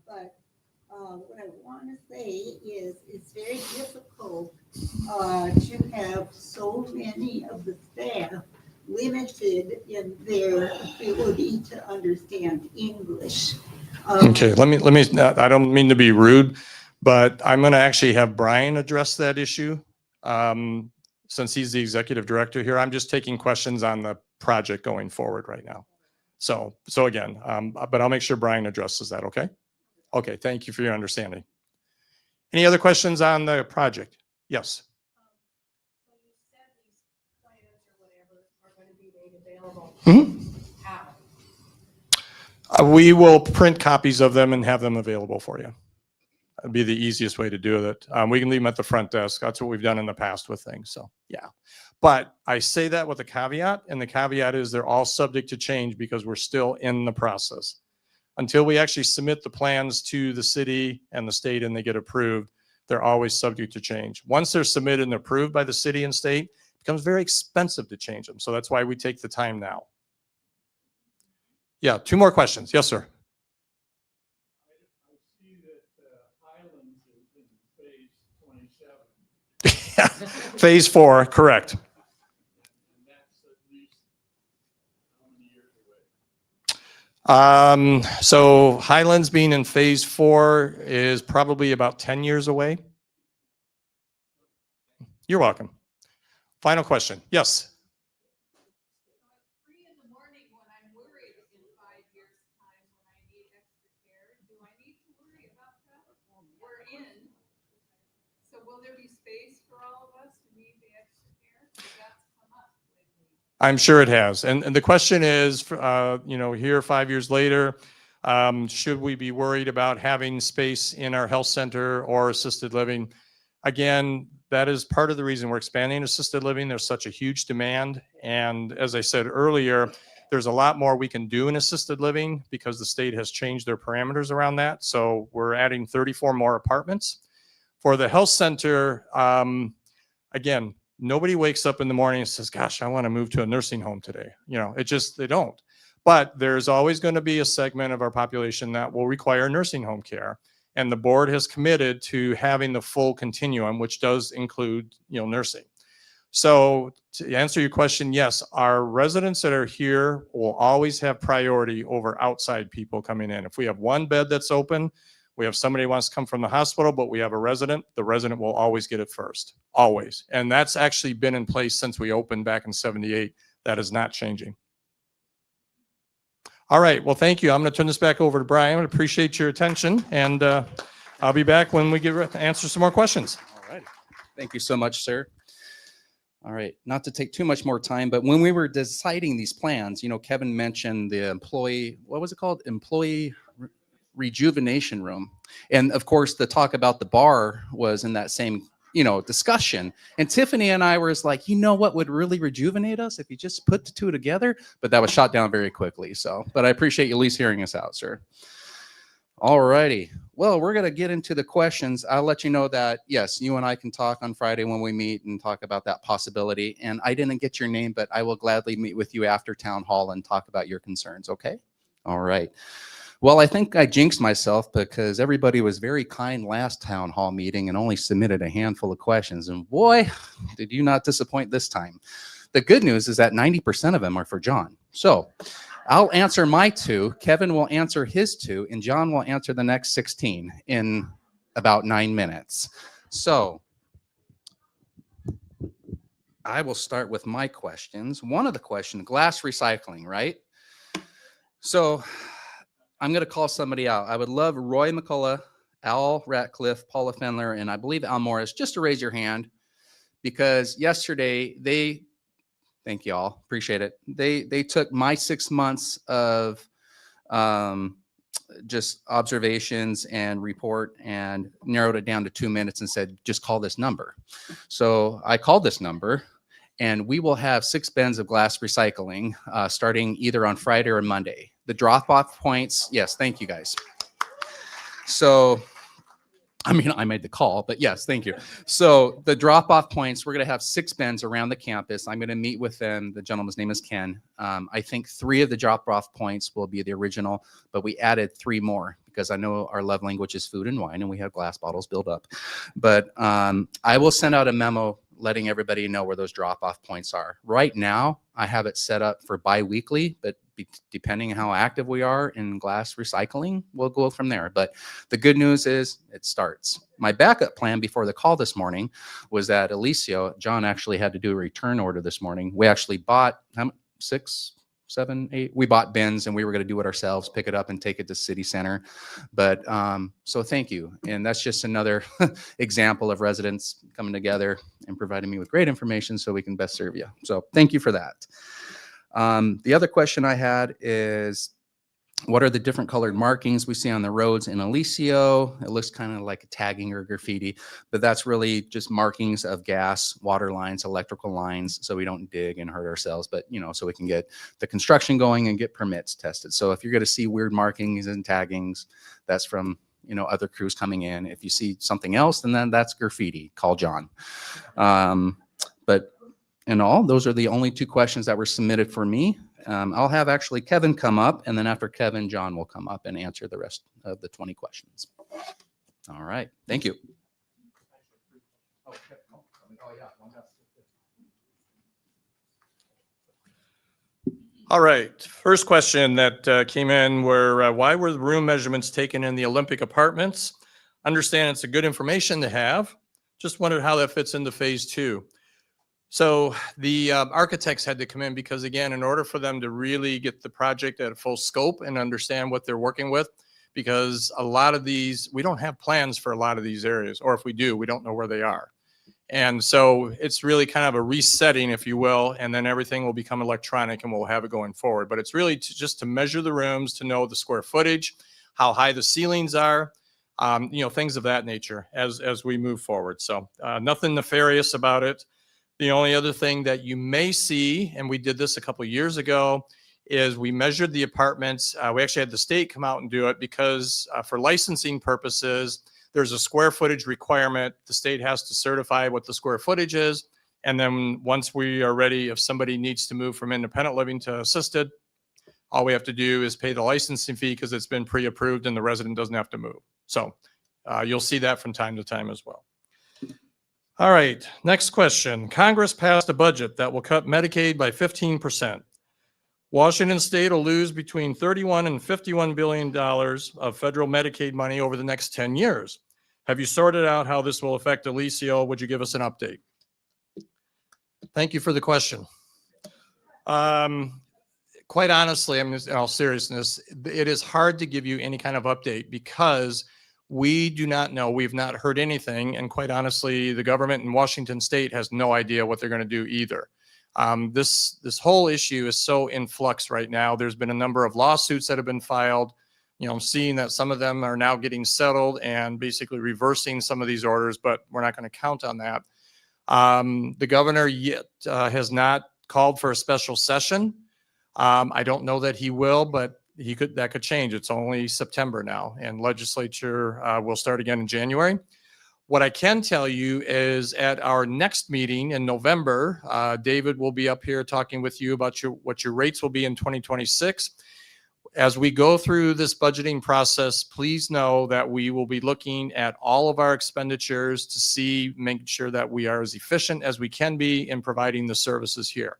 But what I want to say is it's very difficult to have so many of the staff limited in their ability to understand English. Okay, let me, I don't mean to be rude, but I'm going to actually have Brian address that issue. Since he's the executive director here, I'm just taking questions on the project going forward right now. So again, but I'll make sure Brian addresses that, okay? Okay, thank you for your understanding. Any other questions on the project? Yes. So you said these plans or whatever are going to be made available. How? We will print copies of them and have them available for you. That'd be the easiest way to do it. We can leave them at the front desk. That's what we've done in the past with things. So yeah, but I say that with a caveat, and the caveat is they're all subject to change because we're still in the process. Until we actually submit the plans to the city and the state and they get approved, they're always subject to change. Once they're submitted and approved by the city and state, it becomes very expensive to change them. So that's why we take the time now. Yeah, 2 more questions. Yes, sir. I see that Highlands is in phase 27. Phase 4, correct. And that's at least how many years away? So Highlands being in phase 4 is probably about 10 years away. You're welcome. Final question. Yes. 3 in the morning when I'm worried in 5 years' time when I need extra care, do I need to worry about that? We're in. So will there be space for all of us who need the extra care? Because that's come up lately. I'm sure it has. And the question is, here 5 years later, should we be worried about having space in our health center or assisted living? Again, that is part of the reason we're expanding assisted living. There's such a huge demand. And as I said earlier, there's a lot more we can do in assisted living because the state has changed their parameters around that. So we're adding 34 more apartments For the health center, again, nobody wakes up in the morning and says, gosh, I want to move to a nursing home today. You know, they don't. But there's always going to be a segment of our population that will require nursing home care. And the board has committed to having the full continuum, which does include, nursing. So to answer your question, yes, our residents that are here will always have priority over outside people coming in. If we have one bed that's open, we have somebody who wants to come from the hospital, but we have a resident, the resident will always get it first, always. And that's actually been in place since we opened back in '78. That is not changing. All right, well, thank you. I'm going to turn this back over to Brian. I appreciate your attention, and I'll be back when we get to answer some more questions. All right. Thank you so much, sir. All right, not to take too much more time, but when we were deciding these plans, Kevin mentioned the employee, what was it called? Employee rejuvenation room. And of course, the talk about the bar was in that same, discussion. And Tiffany and I were like, what would really rejuvenate us if you just put the two together? But that was shot down very quickly. So, but I appreciate you at least hearing us out, sir. All righty. Well, we're going to get into the questions. I'll let you know that, yes, you and I can talk on Friday when we meet and talk about that possibility. And I didn't get your name, but I will gladly meet with you after town hall and talk about your concerns. Okay. All right. Well, I think I jinxed myself because everybody was very kind last town hall meeting and only submitted a handful of questions. And boy, did you not disappoint this time. The good news is that 90% of them are for John. So I'll answer my 2, Kevin will answer his 2, and John will answer the next 16 in about 9 minutes. So I will start with my questions. One of the questions, glass recycling, right? So I'm going to call somebody out. I would love Roy McCullough, Al Ratcliffe, Paula Fendler, and I believe Al Morris, just to raise your hand, because yesterday thank you all, appreciate it. They took my 6 months of just observations and report and narrowed it down to 2 minutes and said, just call this number. So I called this number, and we will have 6 bins of glass recycling starting either on Friday or Monday. The drop-off points, yes, thank you guys. So, I made the call, but yes, thank you. So the drop-off points, we're going to have 6 bins around the campus. I'm going to meet with them. The gentleman's name is Ken. I think 3 of the drop-off points will be the original, but we added 3 more because I know our love language is food and wine, and we have glass bottles built up. But I will send out a memo letting everybody know where those drop-off points are. Right now, I have it set up for bi-weekly, but depending on how active we are in glass recycling, we'll go from there. But the good news is it starts. My backup plan before the call this morning was that Alicio, John actually had to do a return order this morning. We actually bought 6, 7, 8. We bought bins and we were going to do it ourselves, pick it up and take it to City Center. But so thank you. And that's just another example of residents coming together and providing me with great information so we can best serve you. So thank you for that. The other question I had is, what are the different colored markings we see on the roads in Alicio? It looks kind of like a tagging or graffiti, but that's really just markings of gas, water lines, electrical lines, so we don't dig and hurt ourselves, but so we can get the construction going and get permits tested. So if you're going to see weird markings and taggings, that's from other crews coming in. If you see something else, then that's graffiti. Call John. But in all, those are the only 2 questions that were submitted for me. I'll have actually Kevin come up, and then after Kevin, John will come up and answer the rest of the 20 questions. All right. Thank you. All right. First question that came in were, why were the room measurements taken in the Olympic apartments? Understand it's a good information to have. Just wondered how that fits into phase 2. So the architects had to come in because, again, in order for them to really get the project at a full scope and understand what they're working with, because a lot of these, we don't have plans for a lot of these areas, or if we do, we don't know where they are. And so it's really kind of a resetting, if you will, and then everything will become electronic and we'll have it going forward. But it's really just to measure the rooms, to know the square footage, how high the ceilings are, things of that nature as we move forward. So nothing nefarious about it. The only other thing that you may see, and we did this a couple of years ago, is we measured the apartments. We actually had the state come out and do it because for licensing purposes, there's a square footage requirement. The state has to certify what the square footage is. And then once we are ready, if somebody needs to move from independent living to assisted, all we have to do is pay the licensing fee because it's been pre-approved and the resident doesn't have to move. So you'll see that from time to time as well. All right, next question. Congress passed a budget that will cut Medicaid by 15%. Washington State will lose between $31 and $51 billion of federal Medicaid money over the next 10 years. Have you sorted out how this will affect Alicio? Would you give us an update? Thank you for the question. Quite honestly, I mean, in all seriousness, it is hard to give you any kind of update because we do not know. We've not heard anything. And quite honestly, the government in Washington State has no idea what they're going to do either. This whole issue is so in flux right now. There's been a number of lawsuits that have been filed. You know, I'm seeing that some of them are now getting settled and basically reversing some of these orders, but we're not going to count on that. The governor yet has not called for a special session. I don't know that he will, but that could change. It's only September now, and legislature will start again in January. What I can tell you is at our next meeting in November, David will be up here talking with you about what your rates will be in 2026. As we go through this budgeting process, please know that we will be looking at all of our expenditures to make sure that we are as efficient as we can be in providing the services here.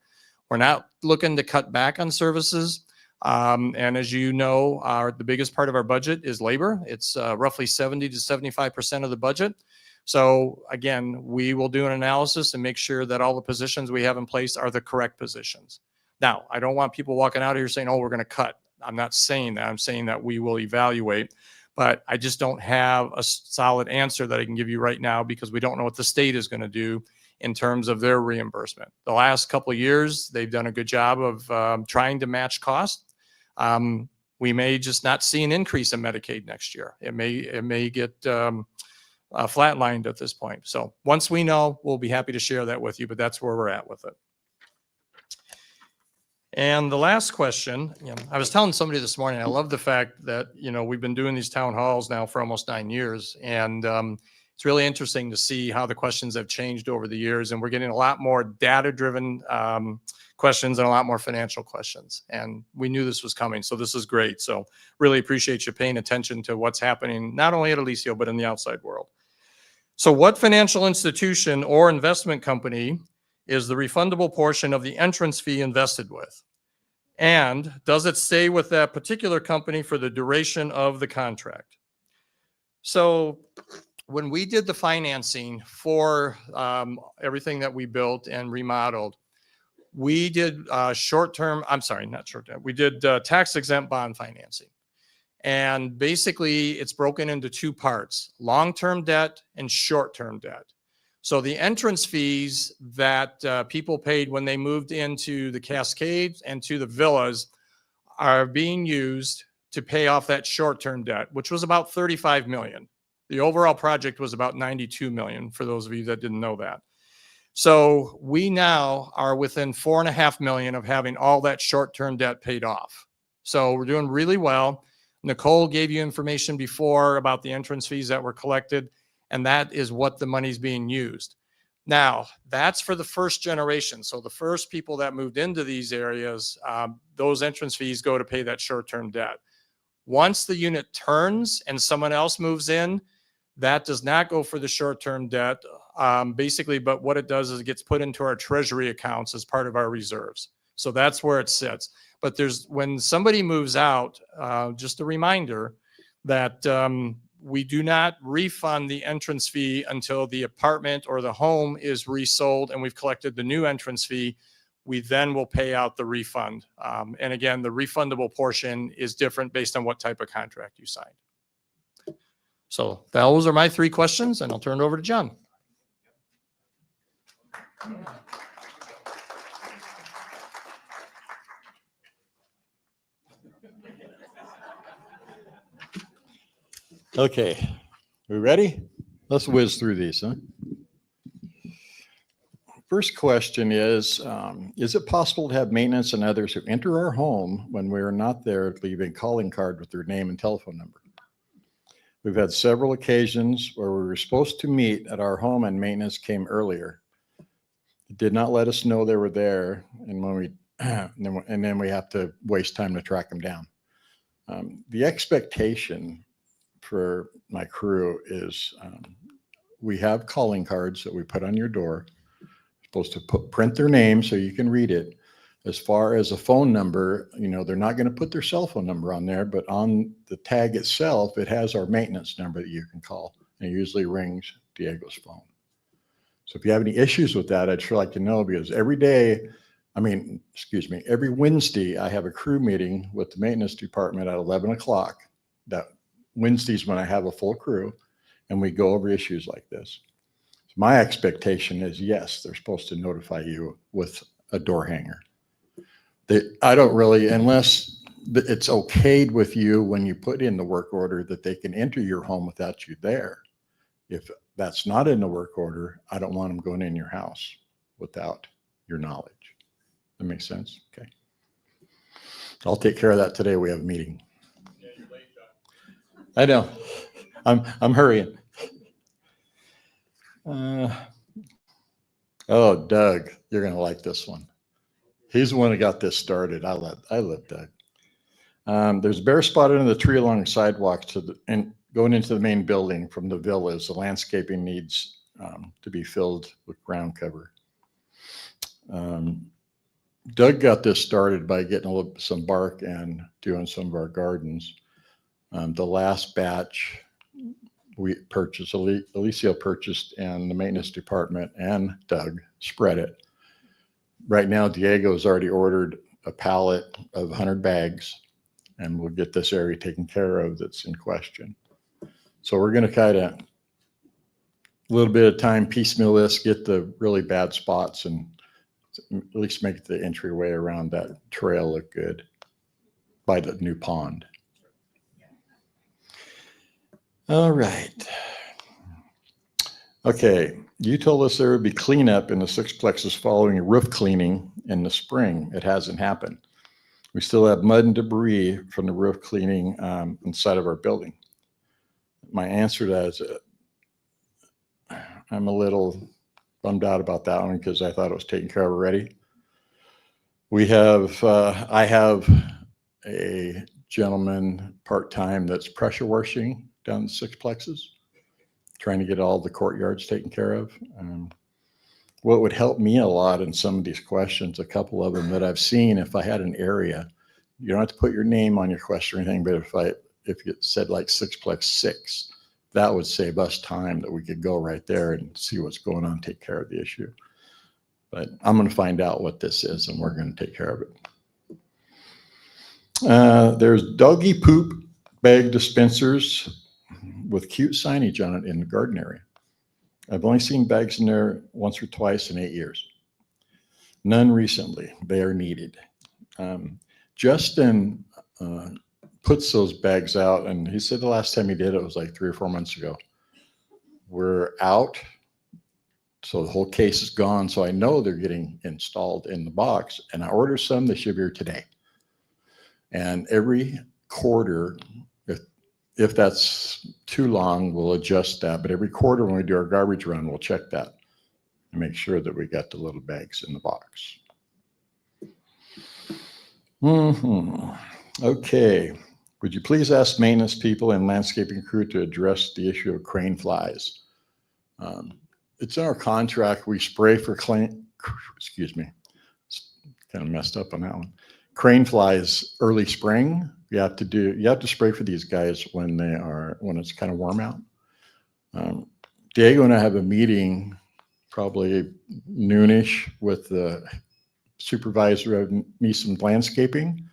We're not looking to cut back on services. And as you know, the biggest part of our budget is labor. It's roughly 70 to 75% of the budget. So again, we will do an analysis and make sure that all the positions we have in place are the correct positions. Now, I don't want people walking out here saying, oh, we're going to cut. I'm not saying that. I'm saying that we will evaluate, but I just don't have a solid answer that I can give you right now because we don't know what the state is going to do in terms of their reimbursement. The last couple of years, they've done a good job of trying to match cost. We may just not see an increase in Medicaid next year. It may get flatlined at this point. So once we know, we'll be happy to share that with you, but that's where we're at with it. And the last question, I was telling somebody this morning, I love the fact that, we've been doing these town halls now for almost 9 years. And it's really interesting to see how the questions have changed over the years. And we're getting a lot more data-driven questions and a lot more financial questions. And we knew this was coming. So this is great. So really appreciate you paying attention to what's happening, not only at Alicio, but in the outside world. So what financial institution or investment company is the refundable portion of the entrance fee invested with? And does it stay with that particular company for the duration of the contract? So when we did the financing for everything that we built and remodeled, we did we did tax exempt bond financing. And basically it's broken into two parts, long-term debt and short-term debt. So the entrance fees that people paid when they moved into the Cascades and to the villas are being used to pay off that short-term debt, which was about $35 million. The overall project was about $92 million, for those of you that didn't know that. So we now are within $4.5 million of having all that short-term debt paid off. So we're doing really well. Nicole gave you information before about the entrance fees that were collected, and that is what the money's being used. Now, that's for the first generation. So the first people that moved into these areas, those entrance fees go to pay that short-term debt. Once the unit turns and someone else moves in, that does not go for the short-term debt, basically, but what it does is it gets put into our treasury accounts as part of our reserves. So that's where it sits. But when somebody moves out, just a reminder that we do not refund the entrance fee until the apartment or the home is resold and we've collected the new entrance fee. We then will pay out the refund. And again, the refundable portion is different based on what type of contract you signed. So those are my 3 questions, and I'll turn it over to John. Okay, we ready? Let's whiz through these, huh? First question is it possible to have maintenance and others who enter our home when we are not there leave a calling card with their name and telephone number? We've had several occasions where we were supposed to meet at our home and maintenance came earlier. It did not let us know they were there, and when we and then we have to waste time to track them down. The expectation for my crew is we have calling cards that we put on your door. Supposed to print their name so you can read it. As far as a phone number, you know, they're not going to put their cell phone number on there, but on the tag itself, it has our maintenance number that you can call, and it usually rings Diego's phone. So if you have any issues with that, I'd sure like to know, because every Wednesday, I have a crew meeting with the maintenance department at 11 o'clock. That Wednesday's when I have a full crew, and we go over issues like this. So my expectation is, yes, they're supposed to notify you with a door hanger. I don't really, unless it's okayed with you when you put in the work order that they can enter your home without you there. If that's not in the work order, I don't want them going in your house without your knowledge. That makes sense? Okay. I'll take care of that today. We have a meeting. I know. I'm hurrying. Oh, Doug, you're going to like this one. He's the one that got this started. I love Doug. There's a bare spot under the tree along the sidewalk and going into the main building from the villas. The landscaping needs to be filled with ground cover. Doug got this started by getting some bark and doing some of our gardens. The last batch we purchased, Alicia purchased, and the maintenance department and Doug spread it. Right now, Diego's already ordered a pallet of 100 bags, and we'll get this area taken care of that's in question. So we're going to kind of, a little bit of time, piecemeal this, get the really bad spots, and at least make the entryway around that trail look good by the new pond. All right. Okay. You told us there would be cleanup in the sixplexes following a roof cleaning in the spring. It hasn't happened. We still have mud and debris from the roof cleaning inside of our building. My answer to that is I'm a little bummed out about that one because I thought it was taken care of already. We have, I have a gentleman part-time that's pressure washing down the sixplexes, trying to get all the courtyards taken care of. What would help me a lot in some of these questions, a couple of them that I've seen, if I had an area, you don't have to put your name on your question or anything, but if it said like sixplex 6, that would save us time that we could go right there and see what's going on, take care of the issue. But I'm going to find out what this is, and we're going to take care of it. There's doggy poop bag dispensers with cute signage on it in the garden area. I've only seen bags in there once or twice in 8 years. None recently. They are needed. Justin puts those bags out, and he said the last time he did it was like 3 or 4 months ago. We're out, so the whole case is gone. So I know they're getting installed in the box, and I ordered some. They should be here today. And every quarter, if that's too long, we'll adjust that. But every quarter when we do our garbage run, we'll check that and make sure that we got the little bags in the box. Okay. Would you please ask maintenance people and landscaping crew to address the issue of crane flies? It's in our contract. We spray for excuse me, kind of messed up on that one. Crane flies early spring. You have to spray for these guys when it's kind of warm out. Diego and I have a meeting probably noonish with the supervisor of Neeson Landscaping.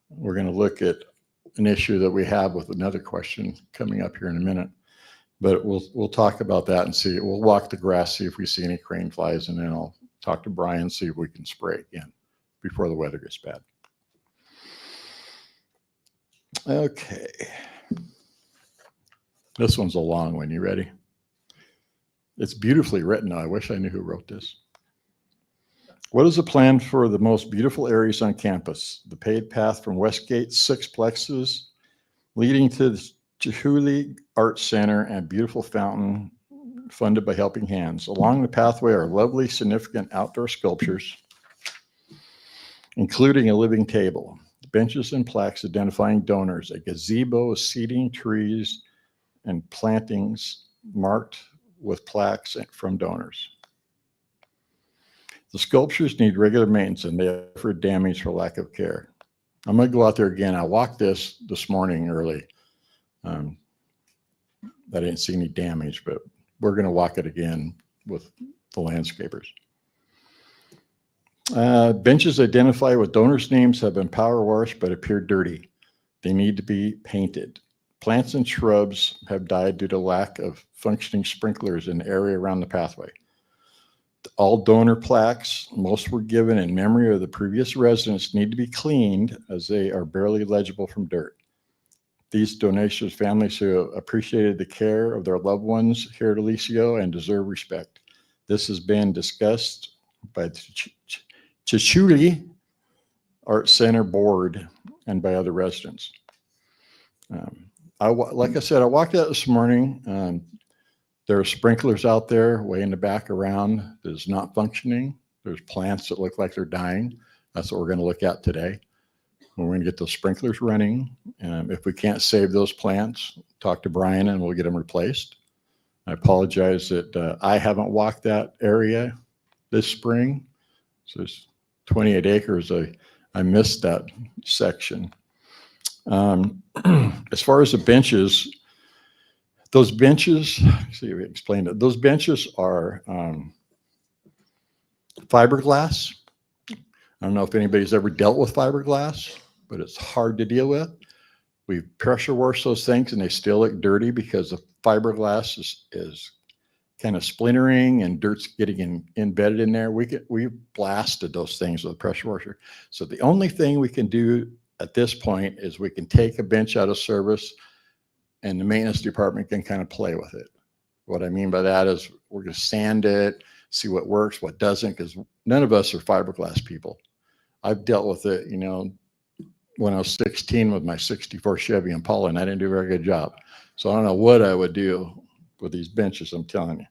We're going to look at an issue that we have with another question coming up here in a minute, but we'll talk about that and see. We'll walk the grass, see if we see any crane flies, and then I'll talk to Brian, see if we can spray again before the weather gets bad. Okay. This one's a long one. You ready? It's beautifully written. I wish I knew who wrote this. What is the plan for the most beautiful areas on campus? The paved path from Westgate sixplexes leading to Chihuly Art Center and beautiful fountain funded by Helping Hands. Along the pathway are lovely, significant outdoor sculptures, including a living table, benches and plaques identifying donors, a gazebo, seating, trees, and plantings marked with plaques from donors. The sculptures need regular maintenance and they suffer damage for lack of care. I'm going to go out there again. I walked this morning early. I didn't see any damage, but we're going to walk it again with the landscapers. Benches identified with donors' names have been power washed but appear dirty. They need to be painted. Plants and shrubs have died due to lack of functioning sprinklers in the area around the pathway. All donor plaques, most were given in memory of the previous residents, need to be cleaned as they are barely legible from dirt. These donations, families who appreciated the care of their loved ones here at Alicio and deserve respect. This has been discussed by the Chihuly Art Center board and by other residents. Like I said, I walked out this morning. There are sprinklers out there way in the back around that is not functioning. There's plants that look like they're dying. That's what we're going to look at today. We're going to get those sprinklers running. If we can't save those plants, talk to Brian and we'll get them replaced. I apologize that I haven't walked that area this spring. So it's 28 acres. I missed that section. As far as the benches, those benches, see if we explained it. Those benches are fiberglass. I don't know if anybody's ever dealt with fiberglass, but it's hard to deal with. We pressure wash those things and they still look dirty because the fiberglass is kind of splintering and dirt's getting embedded in there. We blasted those things with a pressure washer. So the only thing we can do at this point is we can take a bench out of service and the maintenance department can kind of play with it. What I mean by that is we're going to sand it, see what works, what doesn't, because none of us are fiberglass people. I've dealt with it, you know, when I was 16 with my 64 Chevy Impala, and I didn't do a very good job. So I don't know what I would do with these benches, I'm telling you.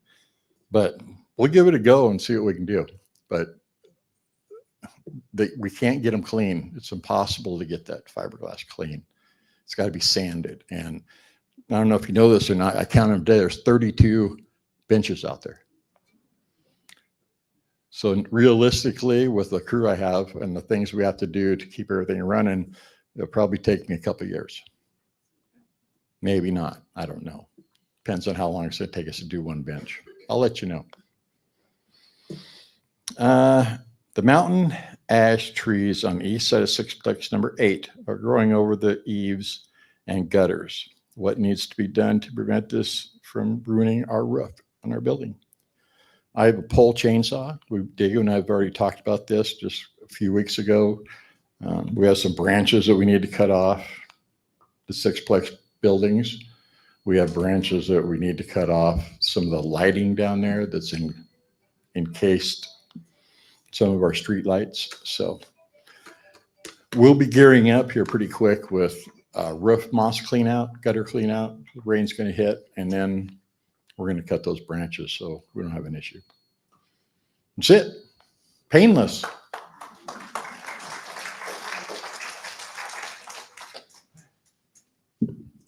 But we'll give it a go and see what we can do. But we can't get them clean. It's impossible to get that fiberglass clean. It's got to be sanded. And I don't know if you know this or not. I counted them today. There's 32 benches out there. So realistically, with the crew I have and the things we have to do to keep everything running, it'll probably take me a couple of years. Maybe not. I don't know. Depends on how long it's going to take us to do one bench. I'll let you know. The mountain ash trees on the east side of Sixplex number 8 are growing over the eaves and gutters. What needs to be done to prevent this from ruining our roof on our building? I have a pole chainsaw. Diego and I have already talked about this just a few weeks ago. We have some branches that we need to cut off the Sixplex buildings. We have branches that we need to cut off some of the lighting down there that's encased some of our street lights. So we'll be gearing up here pretty quick with roof moss clean out, gutter clean out. Rain's going to hit, and then we're going to cut those branches so we don't have an issue. That's it. Painless.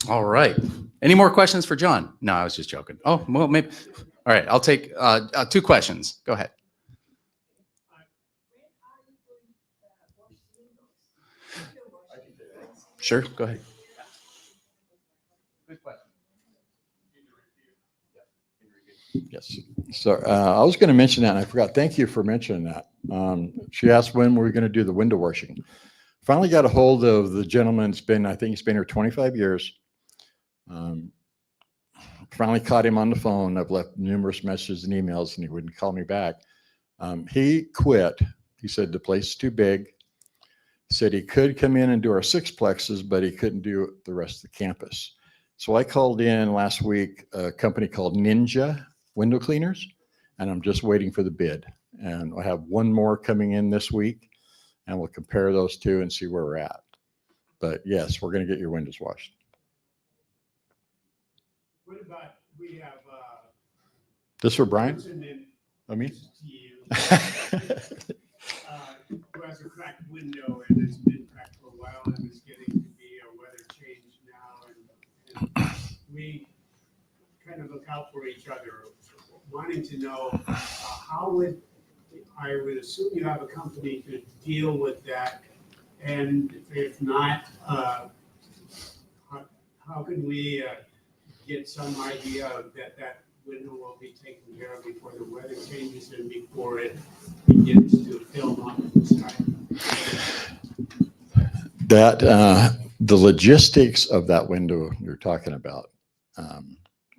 All right. Any more questions for John? No, I was just joking. Oh, well, maybe. All right. I'll take 2 questions. Go ahead. Sure. Go ahead. Good question. Yes. So I was going to mention that, and I forgot. Thank you for mentioning that. She asked when we're going to do the window washing. Finally got a hold of the gentleman. I think he's been here 25 years. Finally caught him on the phone. I've left numerous messages and emails, and he wouldn't call me back. He quit. He said the place is too big. He said he could come in and do our 6plexes, but he couldn't do the rest of the campus. So I called in last week a company called Ninja Window Cleaners, and I'm just waiting for the bid. And I have one more coming in this week, and we'll compare those two and see where we're at. But yes, we're going to get your windows washed. What about, we have, This for Brian? Johnson and I mean? this is to you, who has a cracked window and it's been cracked for a while and it's getting to be a weather change now. And we kind of look out for each other, wanting to know how would, I would assume you have a company to deal with that. And if not, how can we get some idea of that window will be taken care of before the weather changes and before it begins to film up the sky? That, the logistics of that window you're talking about,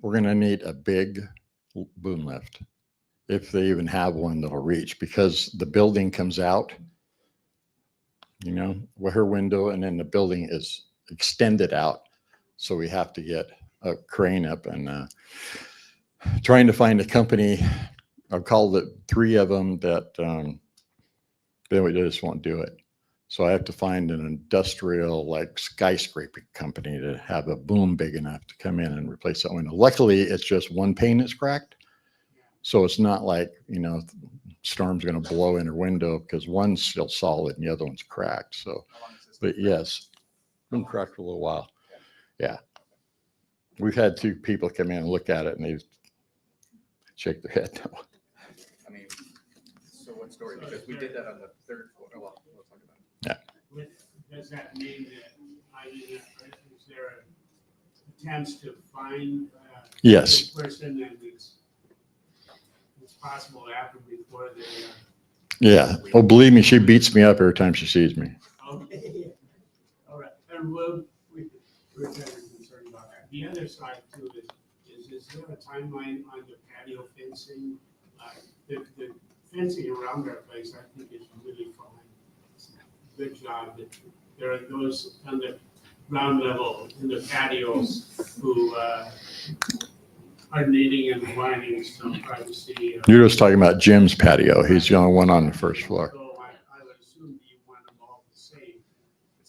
we're going to need a big boom lift, if they even have one that'll reach, because the building comes out, you know, where her window, and then the building is extended out. So we have to get a crane up and trying to find a company. I've called it 3 of them that they just won't do it. So I have to find an industrial, like skyscraper company to have a boom big enough to come in and replace that window. Luckily, it's just one pane that's cracked. So it's not like, you know, storm's going to blow in her window, because one's still solid and the other one's cracked. So, but yes, been cracked for a little while. Yeah. We've had 2 people come in and look at it and they shake their head no. I mean, so what story? Because we did that on the 3rd floor. Well, we'll talk about it. Does that mean that, is there attempts to find Yes. this person, and it's possible after before they Yeah. Oh, believe me, she beats me up every time she sees me. okay. All right, and we're kind of concerned about that. The other side too is there a timeline on the patio fencing? The fencing around our place, I think, is really fine. Good job. There are those on the ground level in the patios who are needing and wanting some privacy. You're just talking about Jim's patio. He's the only one on the 1st floor. So I would assume you want them all the same.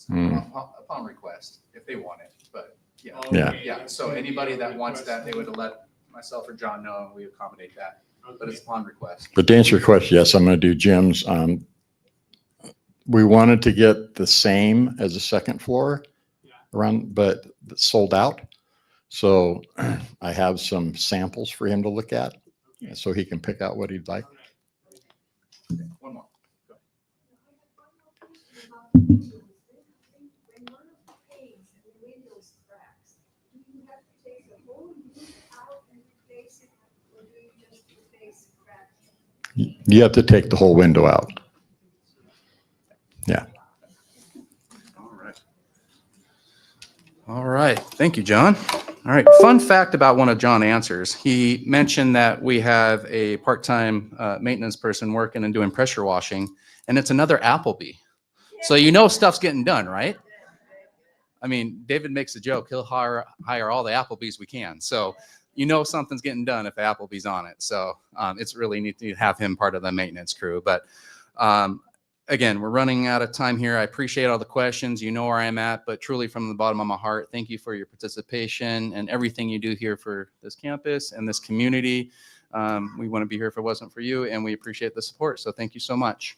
Mm. Upon request, if they want it, but yeah. Yeah. Okay, Yeah, that's so gonna be anybody a that wants that, they request. would let myself or John know, and we accommodate that, but Okay. it's upon request. But to answer your question, yes, I'm going to do Jim's. We wanted to get the same as the 2nd floor Yeah. around, but it's sold out. So I have some samples for him to look at, so he can pick out what he'd like. One more. Go. When one of the panes in the windows cracks, do you have to take the whole unit out and replace it, or do you just replace the crack? You have to take the whole window out. Yeah. All right. All right. Thank you, John. All right. Fun fact about one of John's answers. He mentioned that we have a part-time maintenance person working and doing pressure washing, and it's another Applebee. So you know stuff's getting done, right? I mean, David makes a joke. He'll hire all the Applebees we can. So you know something's getting done if Applebee's on it. So it's really neat to have him part of the maintenance crew. But again, we're running out of time here. I appreciate all the questions. You know where I'm at, but truly from the bottom of my heart, thank you for your participation and everything you do here for this campus and this community. We wouldn't be here if it wasn't for you, and we appreciate the support. So thank you so much.